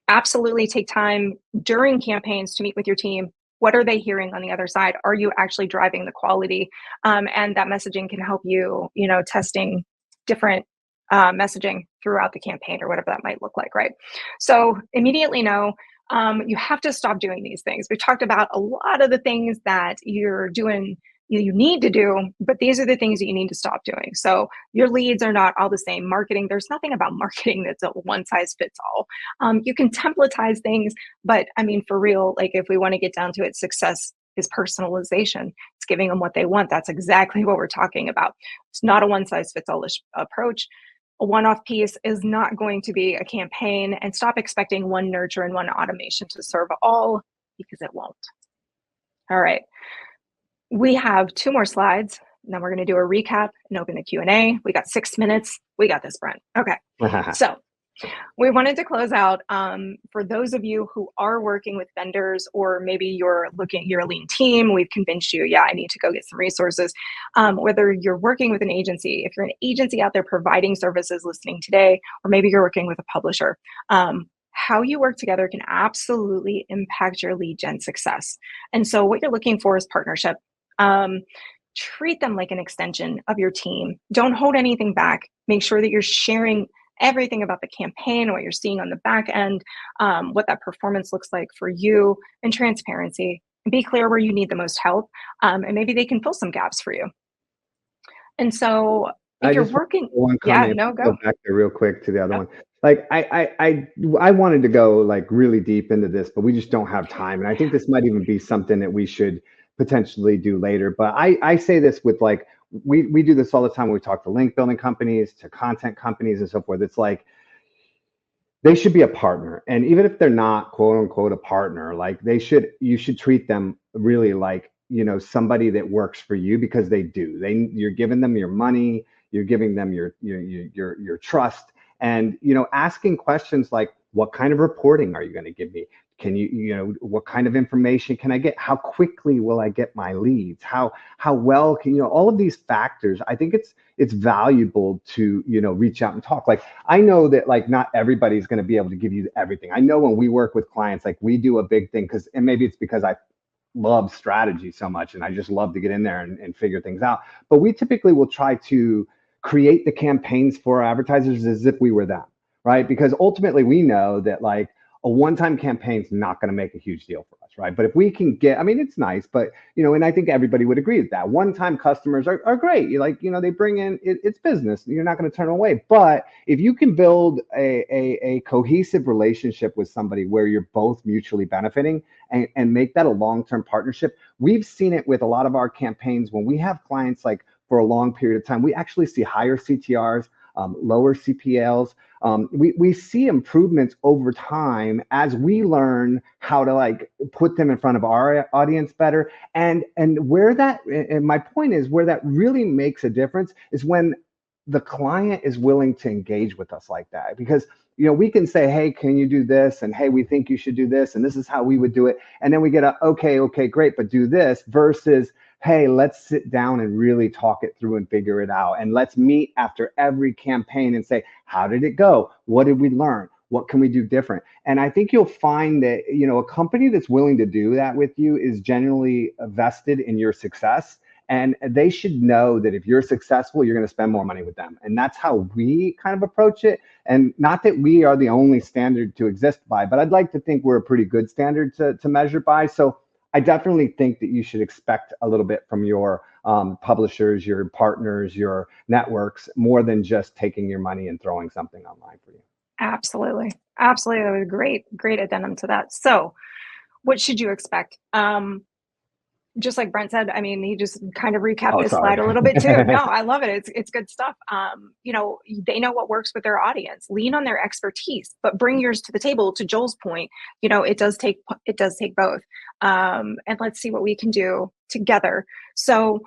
absolutely take time during campaigns to meet with your team. What are they hearing on the other side? Are you actually driving the quality? And that messaging can help you, testing different messaging throughout the campaign or whatever that might look like, right? So immediately know you have to stop doing these things. We've talked about a lot of the things that you're doing, you need to do, but these are the things that you need to stop doing. So your leads are not all the same. Marketing, there's nothing about marketing that's a one size fits all. You can templatize things, but I mean, for real, like if we want to get down to it, success is personalization. It's giving them what they want. That's exactly what we're talking about. It's not a one size fits all approach. A one-off piece is not going to be a campaign, and stop expecting one nurture and one automation to serve all, because it won't. All right. We have 2 more slides. And then we're going to do a recap and open the Q&A. We got 6 minutes. We got this, Brent. Okay. So we wanted to close out for those of you who are working with vendors, or maybe you're a lean team. We've convinced you, I need to go get some resources. Whether you're working with an agency, if you're an agency out there providing services listening today, or maybe you're working with a publisher, how you work together can absolutely impact your lead gen success. And so, what you're looking for is partnership. Um, Treat them like an extension of your team. Don't hold anything back. Make sure that you're sharing everything about the campaign, what you're seeing on the back end, what that performance looks like for you, and transparency. Be clear where you need the most help, and maybe they can fill some gaps for you. And so, if I you're just want working, one yeah, comment. If no, we go go. back there real quick to the other Yep. one. Like I wanted to go like really deep into this, but we just don't have time. And I think this might even be something that we should potentially do later. But I say this with like we do this all the time when we talk to link building companies, to content companies and so forth. It's like they should be a partner. And even if they're not quote unquote a partner, like you should treat them really like, somebody that works for you, because they do. You're giving them your money, you're giving them your trust. And, asking questions like, what kind of reporting are you going to give me? Can what kind of information can I get? How quickly will I get my leads? How well can, all of these factors. I think it's valuable to, reach out and talk. Like, I know that like not everybody's going to be able to give you everything. I know when we work with clients, like we do a big thing and maybe it's because I love strategy so much and I just love to get in there and figure things out. But we typically will try to create the campaigns for our advertisers as if we were them, right? Because ultimately we know that like a one-time campaign is not going to make a huge deal for us, right? But if we can get, I mean, it's nice, but and I think everybody would agree with that. One-time customers are great. You like, they bring in it's business. You're not going to turn away. But if you can build a cohesive relationship with somebody where you're both mutually benefiting and make that a long-term partnership, we've seen it with a lot of our campaigns when we have clients like for a long period of time, we actually see higher CTRs, lower CPLs. We see improvements over time as we learn how to like put them in front of our audience better. And my point is where that really makes a difference is when the client is willing to engage with us like that. Because we can say, hey, can you do this? And hey, we think you should do this. And this is how we would do it. And then we get okay, great, but do this versus, hey, let's sit down and really talk it through and figure it out. And let's meet after every campaign and say, how did it go? What did we learn? What can we do different? And I think you'll find that, a company that's willing to do that with you is genuinely vested in your success. And they should know that if you're successful, you're going to spend more money with them. And that's how we kind of approach it. And not that we are the only standard to exist by, but I'd like to think we're a pretty good standard to measure by. So I definitely think that you should expect a little bit from your publishers, your partners, your networks, more than just taking your money and throwing something online for you. Absolutely. Absolutely. That was a great addendum to that. So, what should you expect? Just like Brent said, I mean, he just kind of recapped Oh, this sorry. slide a little bit too. No, I love it. It's good stuff. They know what works with their audience. Lean on their expertise, but bring yours to the table. To Joel's point, it does take both. And let's see what we can do together. So,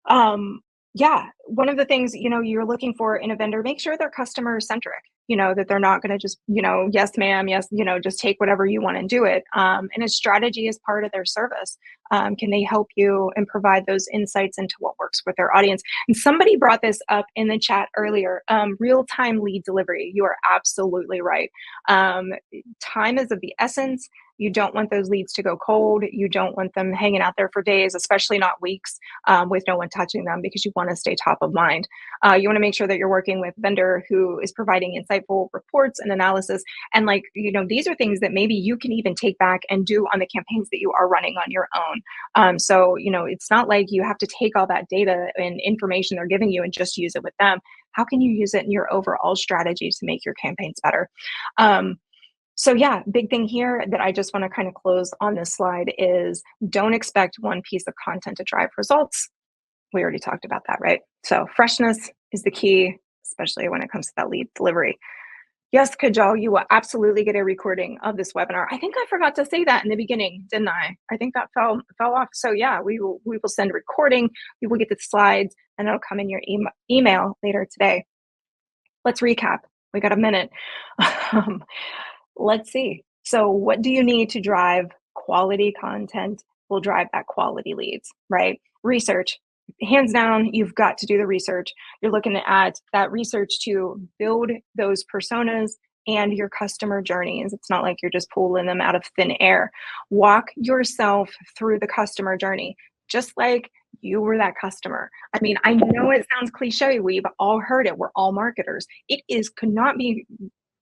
yeah, one of the things you're looking for in a vendor, make sure they're customer centric. That they're not going to just yes ma'am, yes, just take whatever you want and do it. And a strategy is part of their service. Can they help you and provide those insights into what works with their audience? And somebody brought this up in the chat earlier. Real-time lead delivery. You are absolutely right. Time is of the essence. You don't want those leads to go cold. You don't want them hanging out there for days, especially not weeks, with no one touching them, because you want to stay top of mind. You want to make sure that you're working with a vendor who is providing insightful reports and analysis. And these are things that maybe you can even take back and do on the campaigns that you are running on your own. So it's not like you have to take all that data and information they're giving you and just use it with them. How can you use it in your overall strategy to make your campaigns better? So yeah, big thing here that I just want to kind of close on this slide is don't expect one piece of content to drive results. We already talked about that, right? So freshness is the key, especially when it comes to that lead delivery. Yes, Kajal, you will absolutely get a recording of this webinar. I think I forgot to say that in the beginning, didn't I? I think that fell off. So yeah, we will send a recording. You will get the slides, and it'll come in your email later today. Let's recap. We got a minute. Let's see. So what do you need to drive quality content will drive that quality leads, right? Research. Hands down, you've got to do the research. You're looking at that research to build those personas and your customer journeys. It's not like you're just pulling them out of thin air. Walk yourself through the customer journey, just like you were that customer. I mean, I know it sounds cliche. We've all heard it. We're all marketers. Could not be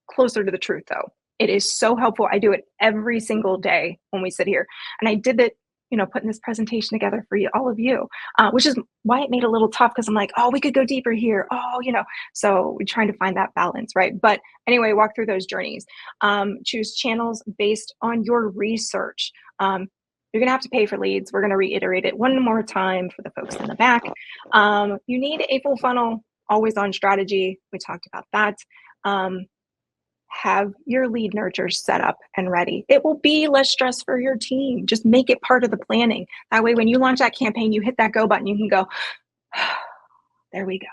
closer to the truth though. It is so helpful. I do it every single day when we sit here. And I did it, putting this presentation together for you, all of you, which is why it made it a little tough because I'm like, oh, we could go deeper here. Oh, so we're trying to find that balance, right? But anyway, walk through those journeys. Choose channels based on your research. You're going to have to pay for leads. We're going to reiterate it one more time for the folks in the back. You need a full funnel, always on strategy. We talked about that. Have your lead nurture set up and ready. It will be less stress for your team. Just make it part of the planning. That way, when you launch that campaign, you hit that go button, you can go, there we go,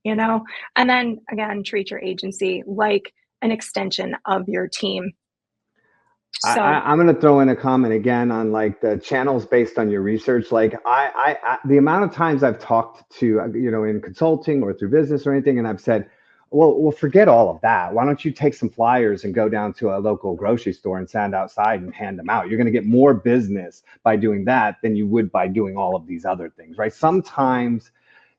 And then again, treat your agency like an extension of your team. So I'm going to throw in a comment again on like the channels based on your research. Like I the amount of times I've talked to, in consulting or through business or anything, and I've said, well, forget all of that. Why don't you take some flyers and go down to a local grocery store and stand outside and hand them out? You're going to get more business by doing that than you would by doing all of these other things, right? Sometimes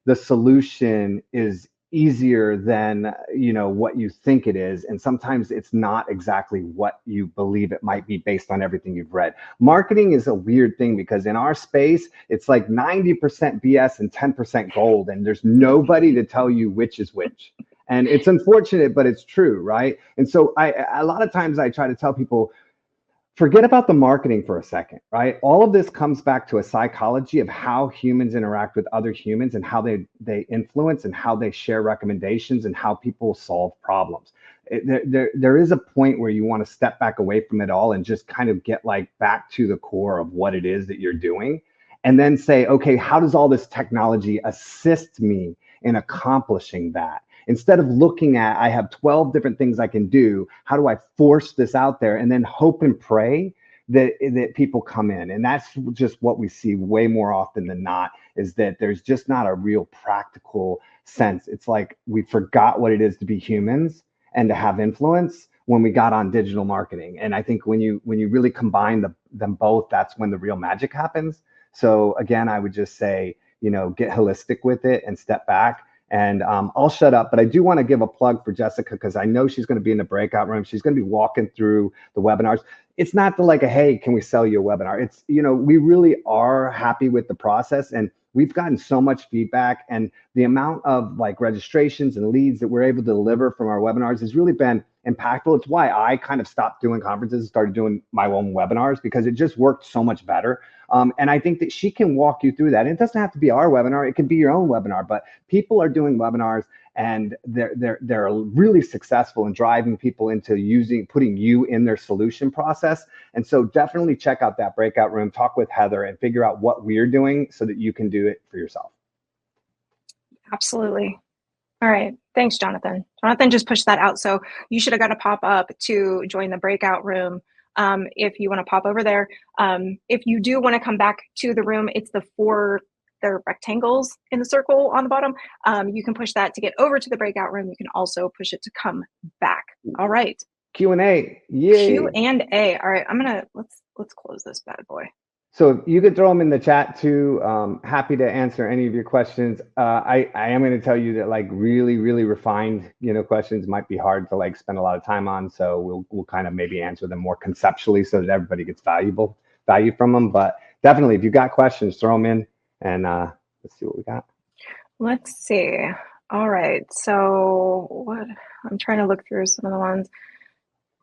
the solution is easier than what you think it is, and sometimes it's not exactly what you believe it might be based on everything you've read. Marketing is a weird thing because in our space it's like 90% BS and 10% gold, and there's nobody to tell you which is which. And it's unfortunate, but it's true, right? And so a lot of times I try to tell people, forget about the marketing for a second, right? All of this comes back to a psychology of how humans interact with other humans and how they influence and how they share recommendations and how people solve problems. There is a point where you want to step back away from it all and just kind of get like back to the core of what it is that you're doing, and then say, okay, how does all this technology assist me in accomplishing that? Instead of looking at, I have 12 different things I can do, how do I force this out there and then hope and pray that people come in? And that's just what we see way more often than not, is that there's just not a real practical sense. It's like we forgot what it is to be humans and to have influence when we got on digital marketing. And I think when you really combine them both, that's when the real magic happens. So again, I would just say, get holistic with it and step back. And I'll shut up, but I do want to give a plug for Jessica because I know she's going to be in the breakout room. She's going to be walking through the webinars. It's not like hey, can we sell you a webinar? It's, we really are happy with the process, and we've gotten so much feedback, and the amount of like registrations and leads that we're able to deliver from our webinars has really been impactful. It's why I kind of stopped doing conferences and started doing my own webinars, because it just worked so much better. And I think that she can walk you through that. And it doesn't have to be our webinar. It can be your own webinar, but people are doing webinars and they're really successful in driving people into putting you in their solution process. And so definitely check out that breakout room, talk with Heather, and figure out what we're doing so that you can do it for yourself. Absolutely. All right. Thanks, Jonathan. Jonathan just pushed that out. So you should have got a pop up to join the breakout room. If you want to pop over there. If you do want to come back to the room, it's the rectangles in the circle on the bottom. You can push that to get over to the breakout room. You can also push it to come back. All right. Q&A. Yay. Q&A. All right. Let's close this bad boy. So you could throw them in the chat too. Happy to answer any of your questions. I am going to tell you that like really, really refined, questions might be hard to like spend a lot of time on. So we'll kind of maybe answer them more conceptually so that everybody gets value from them. But definitely, if you've got questions, throw them in, and let's see what we got. Let's see. All right. So I'm trying to look through some of the ones.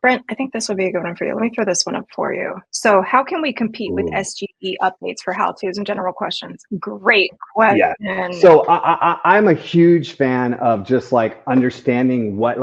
Brent, I think this would be a good one for you. Let me throw this one up for you. So how can we compete with SGE updates for how-tos and general questions? Great question. Yeah. So I'm a huge fan of just like understanding what,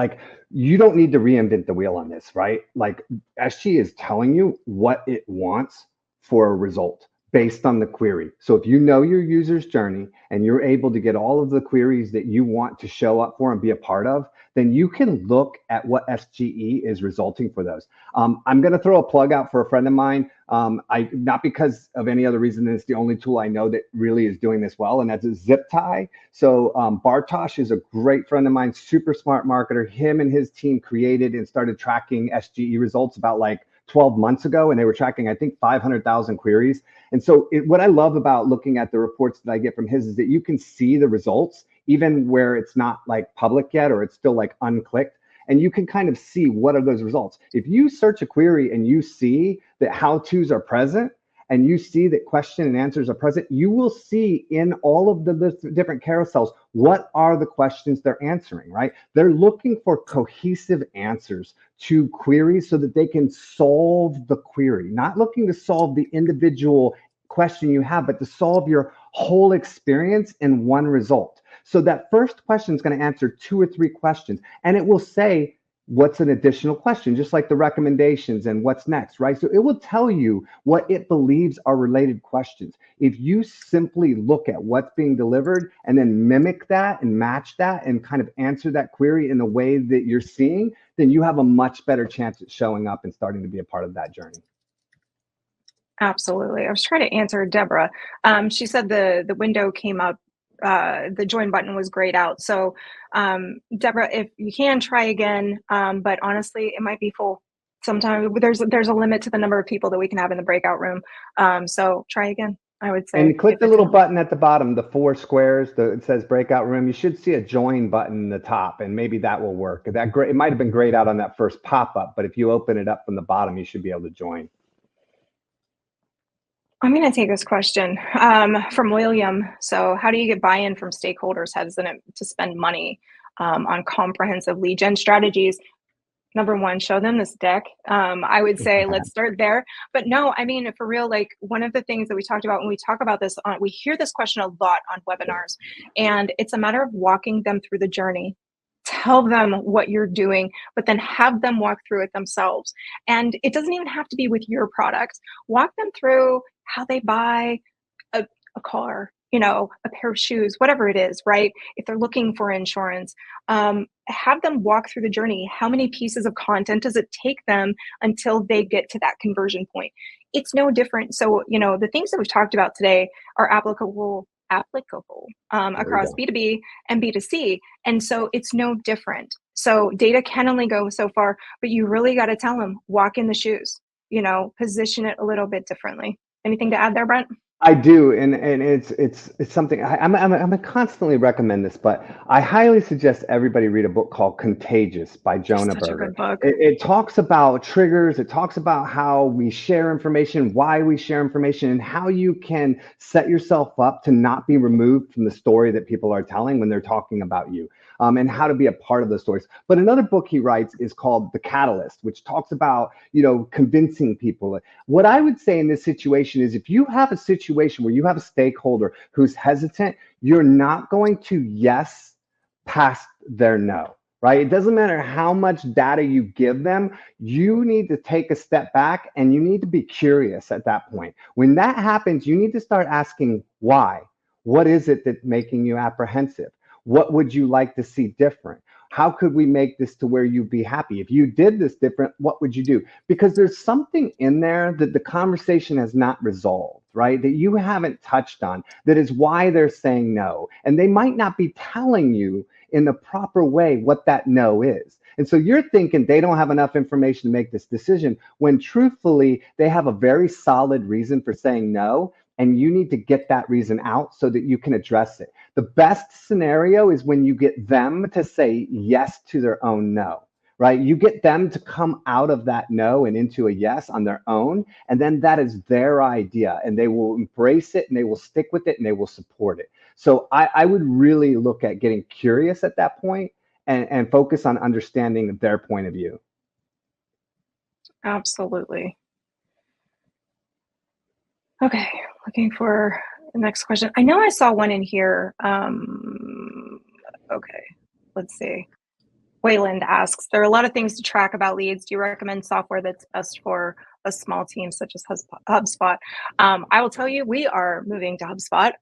you don't need to reinvent the wheel on this, right? Like SGE is telling you what it wants for a result. based on the query. So if you know your user's journey and you're able to get all of the queries that you want to show up for and be a part of, then you can look at what SGE is resulting for those. I'm going to throw a plug out for a friend of mine. I not because of any other reason than it's the only tool I know that really is doing this well, and that's a zip tie. So Bartosh is a great friend of mine, super smart marketer. Him and his team created and started tracking SGE results about like 12 months ago, and they were tracking, I think, 500,000 queries. And so what I love about looking at the reports that I get from his is that you can see the results, even where it's not like public yet, or it's still like unclicked. And you can kind of see what are those results. If you search a query and you see that how-tos are present, and you see that question and answers are present, you will see in all of the different carousels, what are the questions they're answering, right? They're looking for cohesive answers to queries so that they can solve the query, not looking to solve the individual question you have, but to solve your whole experience in one result. So that first question is going to answer 2 or 3 questions, and it will say, what's an additional question, just like the recommendations and what's next, right? So it will tell you what it believes are related questions. If you simply look at what's being delivered and then mimic that and match that and kind of answer that query in the way that you're seeing, then you have a much better chance at showing up and starting to be a part of that journey. Absolutely. I was trying to answer Deborah. She said the window came up, the join button was grayed out. So Deborah, if you can try again, but honestly, it might be full. Sometimes there's a limit to the number of people that we can have in the breakout room. So try again, I would say. And click the little button at the bottom, the 4 squares, it says breakout room. You should see a join button in the top, and maybe that will work. It might have been grayed out on that first pop-up, but if you open it up from the bottom, you should be able to join. I'm going to take this question from William. So how do you get buy-in from stakeholders hesitant to spend money on comprehensive lead gen strategies? Number one, show them this deck. I would say let's start there. But no, I mean, for real, like one of the things that we talked about when we talk about this, we hear this question a lot on webinars, and it's a matter of walking them through the journey. Tell them what you're doing, but then have them walk through it themselves. And it doesn't even have to be with your product. Walk them through how they buy a car, a pair of shoes, whatever it is, right? If they're looking for insurance, have them walk through the journey. How many pieces of content does it take them until they get to that conversion point? It's no different. So, the things that we've talked about today are applicable across B2B and B2C. And so it's no different. So data can only go so far, but you really got to tell them, walk in the shoes, position it a little bit differently. Anything to add there, Brent? I do, and it's something I'm gonna constantly recommend this, but I highly suggest everybody read a book called Contagious by Jonah Such a Berger. good book. It talks about triggers. It talks about how we share information, why we share information, and how you can set yourself up to not be removed from the story that people are telling when they're talking about you. And how to be a part of those stories. But another book he writes is called The Catalyst, which talks about, convincing people. What I would say in this situation is if you have a situation where you have a stakeholder who's hesitant, you're not going to yes past their no, right? It doesn't matter how much data you give them. You need to take a step back and you need to be curious at that point. When that happens, you need to start asking why. What is it that's making you apprehensive? What would you like to see different? How could we make this to where you'd be happy? If you did this different, what would you do? Because there's something in there that the conversation has not resolved, right? That you haven't touched on, that is why they're saying no. And they might not be telling you in the proper way what that no is. And so you're thinking they don't have enough information to make this decision, when truthfully, they have a very solid reason for saying no. And you need to get that reason out so that you can address it. The best scenario is when you get them to say yes to their own no, right? You get them to come out of that no and into a yes on their own. And then that is their idea, and they will embrace it and they will stick with it and they will support it. So I would really look at getting curious at that point and focus on understanding their point of view. Absolutely. Okay, looking for the next question. I know I saw one in here. Okay, let's see. Wayland asks, there are a lot of things to track about leads. Do you recommend software that's best for a small team such as HubSpot. I will tell you, we are moving to HubSpot.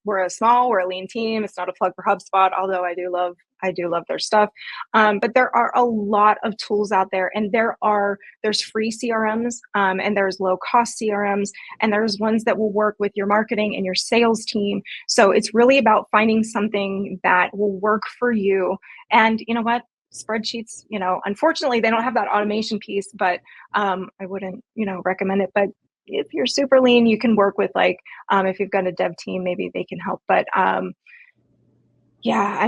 We're a lean team. It's not a plug for HubSpot, although I do love their stuff. But there are a lot of tools out there, and there's free CRMs, and there's low cost CRMs, and there's ones that will work with your marketing and your sales team. So it's really about finding something that will work for you. And you know what? Spreadsheets, unfortunately they don't have that automation piece, but I wouldn't, recommend it. But if you're super lean, you can work with if you've got a dev team, maybe they can help. But yeah,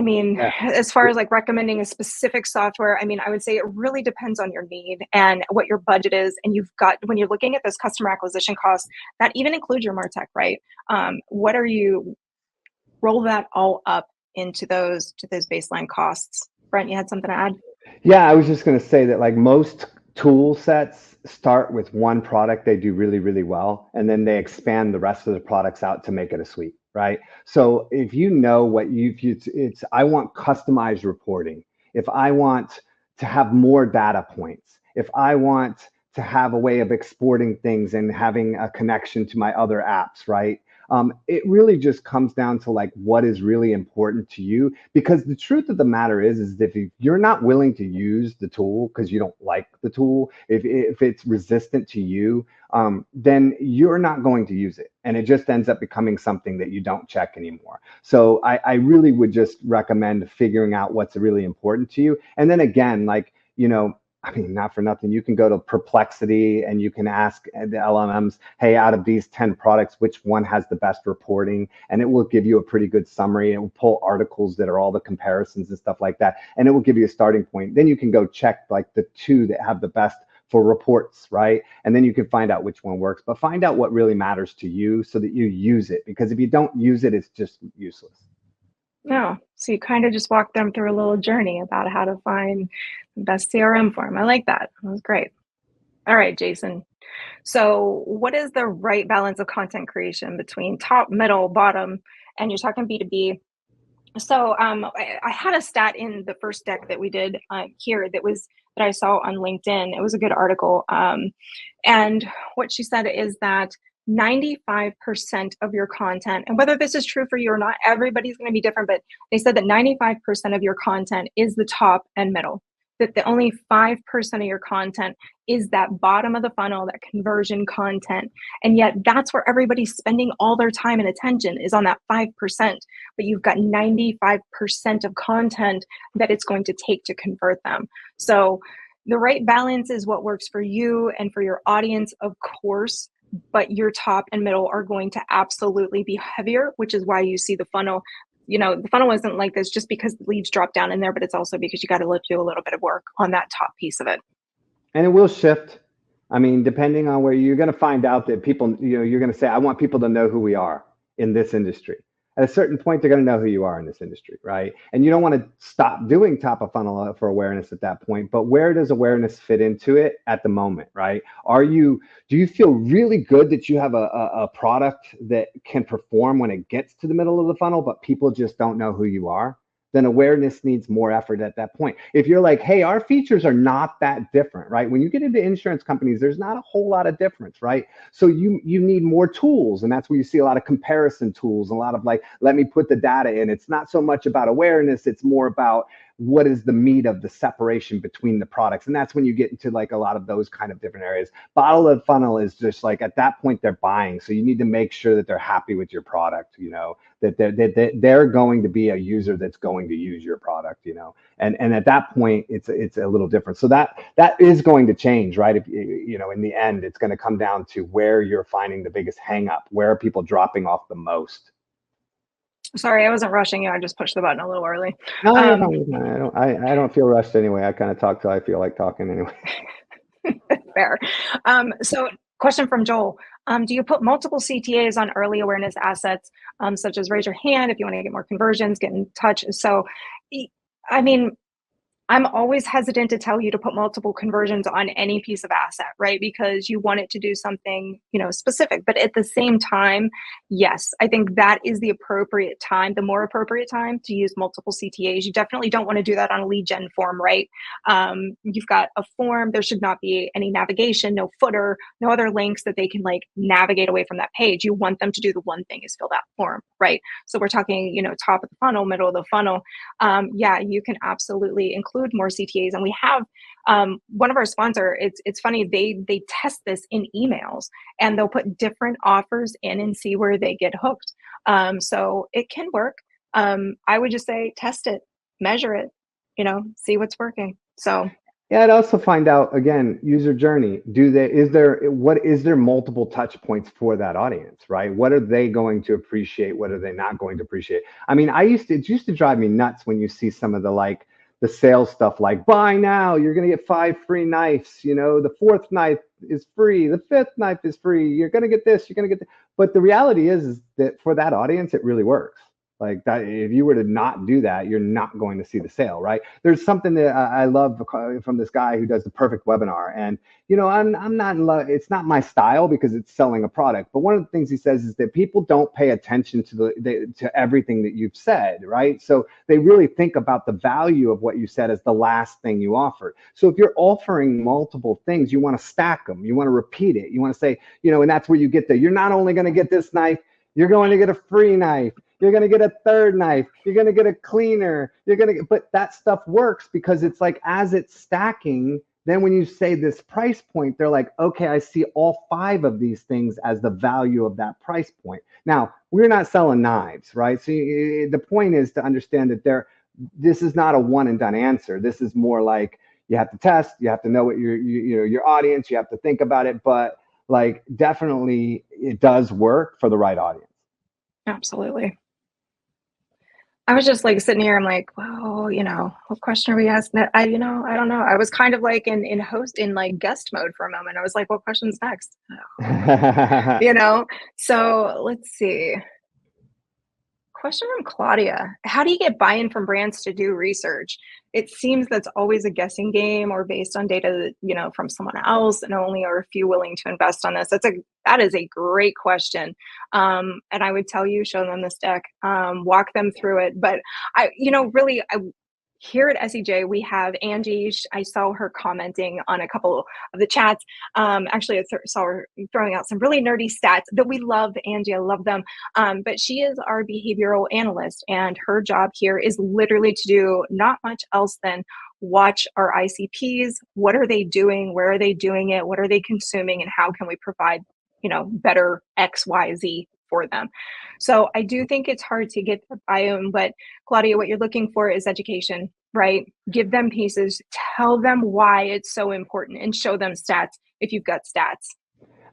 as far as recommending a specific software, I would say it really depends on your need and what your budget is. And when you're looking at those customer acquisition costs, that even includes your MarTech, right? What are you roll that all up into those baseline costs? Brent, you had something to add? Yeah, I was just going to say that most tool sets start with one product they do really, really well, and then they expand the rest of the products out to make it a suite, right? So if you know what I want customized reporting, if I want to have more data points, if I want to have a way of exporting things and having a connection to my other apps, right? It really just comes down to what is really important to you, because the truth of the matter is if you're not willing to use the tool because you don't like the tool, if it's resistant to you, then you're not going to use it, and it just ends up becoming something that you don't check anymore. So I really would just recommend figuring out what's really important to you, and then again, not for nothing, you can go to Perplexity and you can ask the LLMs, hey, out of these 10 products, which one has the best reporting? And it will give you a pretty good summary. It will pull articles that are all the comparisons and stuff like that. And it will give you a starting point. Then you can go check the 2 that have the best for reports, right? And then you can find out which one works, but find out what really matters to you so that you use it. Because if you don't use it, it's just useless. No. So you kind of just walk them through a little journey about how to find the best CRM for them. I like that. That was great. All right, Jason. So what is the right balance of content creation between top, middle, bottom, and you're talking B2B? So I had a stat in the first deck that we did here that I saw on LinkedIn. It was a good article. And what she said is that 95% of your content, and whether this is true for you or not, everybody's going to be different, but they said that 95% of your content is the top and middle, that the only 5% of your content is that bottom of the funnel, that conversion content. And yet that's where everybody's spending all their time and attention, is on that 5%, but you've got 95% of content that it's going to take to convert them. So the right balance is what works for you and for your audience, of course, but your top and middle are going to absolutely be heavier, which is why you see the funnel. The funnel isn't like this just because the leads drop down in there, but it's also because you got to do a little bit of work on that top piece of it. And it will shift. Depending on where you're going to find out that people, you're going to say, I want people to know who we are in this industry. At a certain point, they're going to know who you are in this industry, right? And you don't want to stop doing top of funnel for awareness at that point. But where does awareness fit into it at the moment, right? Do you feel really good that you have a product that can perform when it gets to the middle of the funnel, but people just don't know who you are? Then awareness needs more effort at that point. If you're like, hey, our features are not that different, right? When you get into insurance companies, there's not a whole lot of difference, right? So you need more tools, and that's where you see a lot of comparison tools, a lot of let me put the data in. It's not so much about awareness, it's more about what is the meat of the separation between the products. And that's when you get into a lot of those kind of different areas. Bottom of the funnel is just at that point they're buying. So you need to make sure that they're happy with your product, that they're going to be a user that's going to use your product, and at that point it's a little different. So that is going to change, right? If in the end, it's going to come down to where you're finding the biggest hang up, where are people dropping off the most. Sorry, I wasn't rushing you. I just pushed the button a little early. No, I don't feel rushed anyway. I kind of talk till I feel like talking anyway. Fair. So question from Joel. Do you put multiple CTAs on early awareness assets, such as raise your hand if you want to get more conversions, get in touch? So, I'm always hesitant to tell you to put multiple conversions on any piece of asset, right? Because you want it to do something, specific. But at the same time, yes, I think that is the appropriate time, the more appropriate time to use multiple CTAs. You definitely don't want to do that on a lead gen form, right? You've got a form. There should not be any navigation, no footer, no other links that they can like navigate away from that page. You want them to do the one thing is fill that form, right? So we're talking, top of the funnel, middle of the funnel. Yeah, you can absolutely include more CTAs. And we have one of our sponsor. It's funny, they test this in emails and they'll put different offers in and see where they get hooked. So it can work. I would just say test it, measure it, see what's working. So Yeah, I'd also find out again, user journey. Is there multiple touch points for that audience, right? What are they going to appreciate? What are they not going to appreciate? I mean, it used to drive me nuts when you see some of the sales stuff like buy now, you're gonna get 5 free knives, the fourth knife is free, the fifth knife is free, you're gonna get this, you're gonna get this. But the reality is that for that audience, it really works. Like that, if you were to not do that, you're not going to see the sale, right? There's something that I love from this guy who does the perfect webinar, and I'm not in love. It's not my style because it's selling a product. But one of the things he says is that people don't pay attention to everything that you've said, right? So they really think about the value of what you said as the last thing you offered. So if you're offering multiple things, you want to stack them, you want to repeat it, you want to say, and that's where you get there. You're not only going to get this knife, you're going to get a free knife. You're going to get a third knife. You're going to get a cleaner. But that stuff works because it's like, as it's stacking, then when you say this price point, they're like, okay, I see all 5 of these things as the value of that price point. Now, we're not selling knives, right? So the point is to understand that this is not a one and done answer. This is more like you have to test, you have to know what your audience, you have to think about it, but like definitely it does work for the right audience. absolutely. I was just like sitting here. I'm like, well, what question are we asking? I don't know. I was kind of like in like guest mode for a moment. I was like, what question's next? So let's see. Question from Claudia. How do you get buy-in from brands to do research? It seems that's always a guessing game or based on data, from someone else, and only are a few willing to invest on this. That is a great question. And I would tell you, show them this deck, walk them through it. But really, here at SEJ, we have Angie. I saw her commenting on a couple of the chats. Actually, I saw her throwing out some really nerdy stats that we love. Angie, I love them. But she is our behavioral analyst, and her job here is literally to do not much else than watch our ICPs. What are they doing? Where are they doing it? What are they consuming? And how can we provide, better X, Y, Z for them? So I do think it's hard to get the buy-in, but Claudia, what you're looking for is education, right? Give them pieces, tell them why it's so important, and show them stats if you've got stats.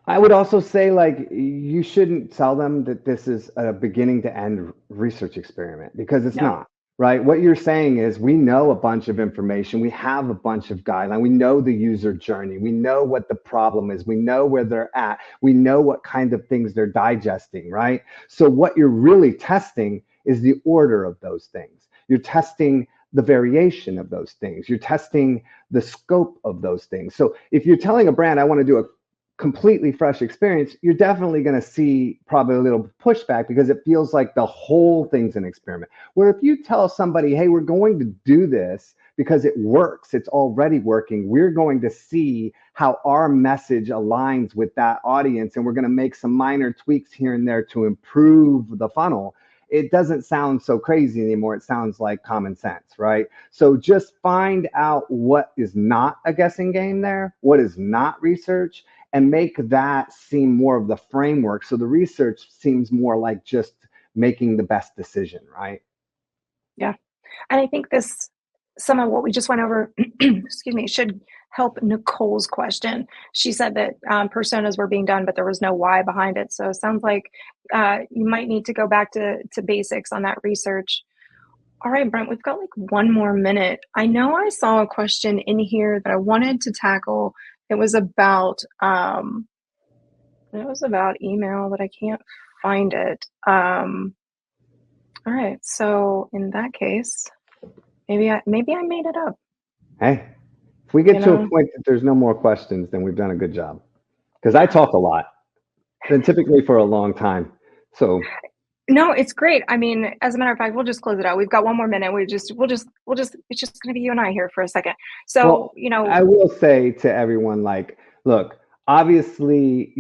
I would also say, like, you shouldn't tell them that this is a beginning to end research experiment, because it's not, right? What you're saying is, we know a bunch of information, we have a bunch of guidelines, we know the user journey, we know what the problem is, we know where they're at, we know what kind of things they're digesting, right? So what you're really testing is the order of those things. You're testing the variation of those things. You're testing the scope of those things. So if you're telling a brand, I want to do a completely fresh experience, you're definitely going to see probably a little pushback because it feels like the whole thing's an experiment. Where if you tell somebody, hey, we're going to do this because it works, it's already working, we're going to see how our message aligns with that audience, and we're going to make some minor tweaks here and there to improve the funnel. It doesn't sound so crazy anymore. It sounds like common sense, right? So just find out what is not a guessing game there, what is not research, and make that seem more of the framework. So the research seems more like just making the best decision, right? Yeah. And I think some of what we just went over, excuse me, should help Nicole's question. She said that personas were being done, but there was no why behind it. So it sounds like you might need to go back to basics on that research. All right, Brent, we've got like 1 more minute. I know I saw a question in here that I wanted to tackle. It was about email, but I can't find it. All right, so in that case, maybe I made it up. Hey, if we get you to a know? point that there's no more questions, then we've done a good job. Because I talk a lot, and typically for a long time. So, No, it's great. I mean, as a matter of fact, we'll just close it out. We've got one more minute. We'll just, it's just going to be you and I here for a second. So, well, I will say to everyone, like, look, obviously,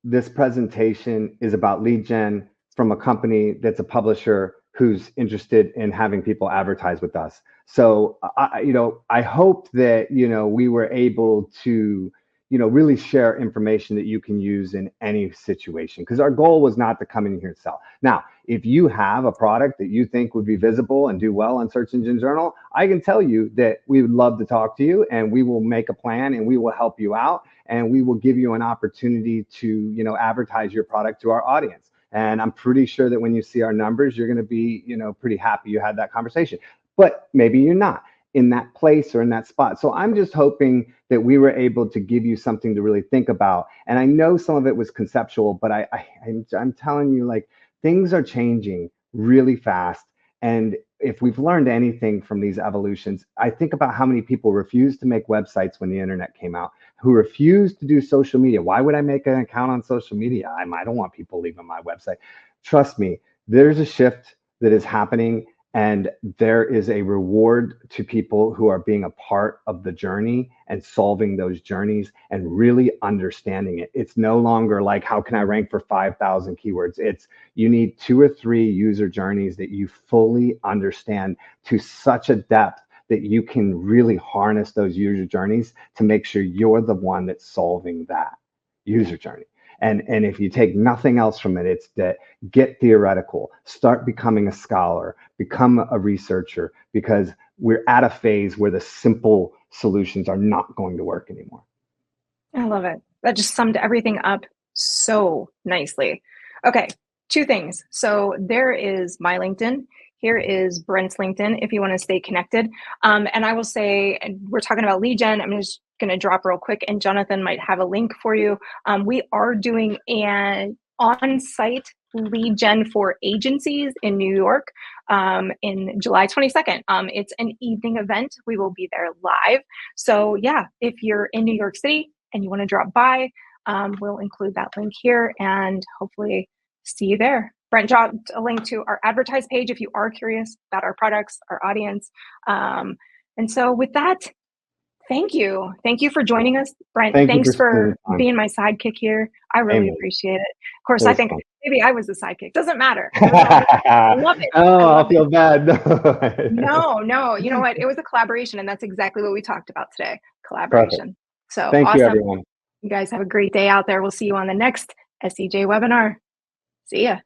this presentation is about lead gen from a company that's a publisher who's interested in having people advertise with us. So, I hope that, we were able to, really share information that you can use in any situation. Because our goal was not to come in here and sell. Now, if you have a product that you think would be visible and do well on Search Engine Journal, I can tell you that we would love to talk to you, and we will make a plan, and we will help you out, and we will give you an opportunity to, advertise your product to our audience. And I'm pretty sure that when you see our numbers, you're going to be, pretty happy you had that conversation. But maybe you're not in that place or in that spot. So I'm just hoping that we were able to give you something to really think about. And I know some of it was conceptual, but I'm telling you, like, things are changing really fast. And if we've learned anything from these evolutions, I think about how many people refused to make websites when the internet came out, who refused to do social media. Why would I make an account on social media? I don't want people leaving my website. Trust me, there's a shift that is happening, and there is a reward to people who are being a part of the journey and solving those journeys and really understanding it. It's no longer like, how can I rank for 5,000 keywords? It's, you need 2 or 3 user journeys that you fully understand to such a depth that you can really harness those user journeys to make sure you're the one that's solving that user journey. And if you take nothing else from it, it's that get theoretical, start becoming a scholar, become a researcher, because we're at a phase where the simple solutions are not going to work anymore. I love it. That just summed everything up so nicely. Okay, two things. So there is my LinkedIn. Here is Brent's LinkedIn if you want to stay connected. And I will say, we're talking about lead gen. I'm just going to drop real quick, and Jonathan might have a link for you. We are doing an on-site lead gen for agencies in New York in July 22nd. It's an evening event. We will be there live. So yeah, if you're in New York City and you want to drop by, we'll include that link here and hopefully see you there. Brent dropped a link to our advertise page if you are curious about our products, our audience. And so with that, thank you. Thank you for joining us, Brent. Thank you for Thanks spending for the time. being my sidekick here. I really Amen. appreciate it. Of course, It I was think fun. maybe I was the sidekick. Doesn't matter. It was all good. I love it. I Oh, love I'll it. feel bad. No, no. You know what? It was a collaboration, and that's exactly what we talked about today. Perfect. Collaboration. So Thank you, awesome. everyone. You guys have a great day out there. We'll see you on the next SEJ webinar. See ya.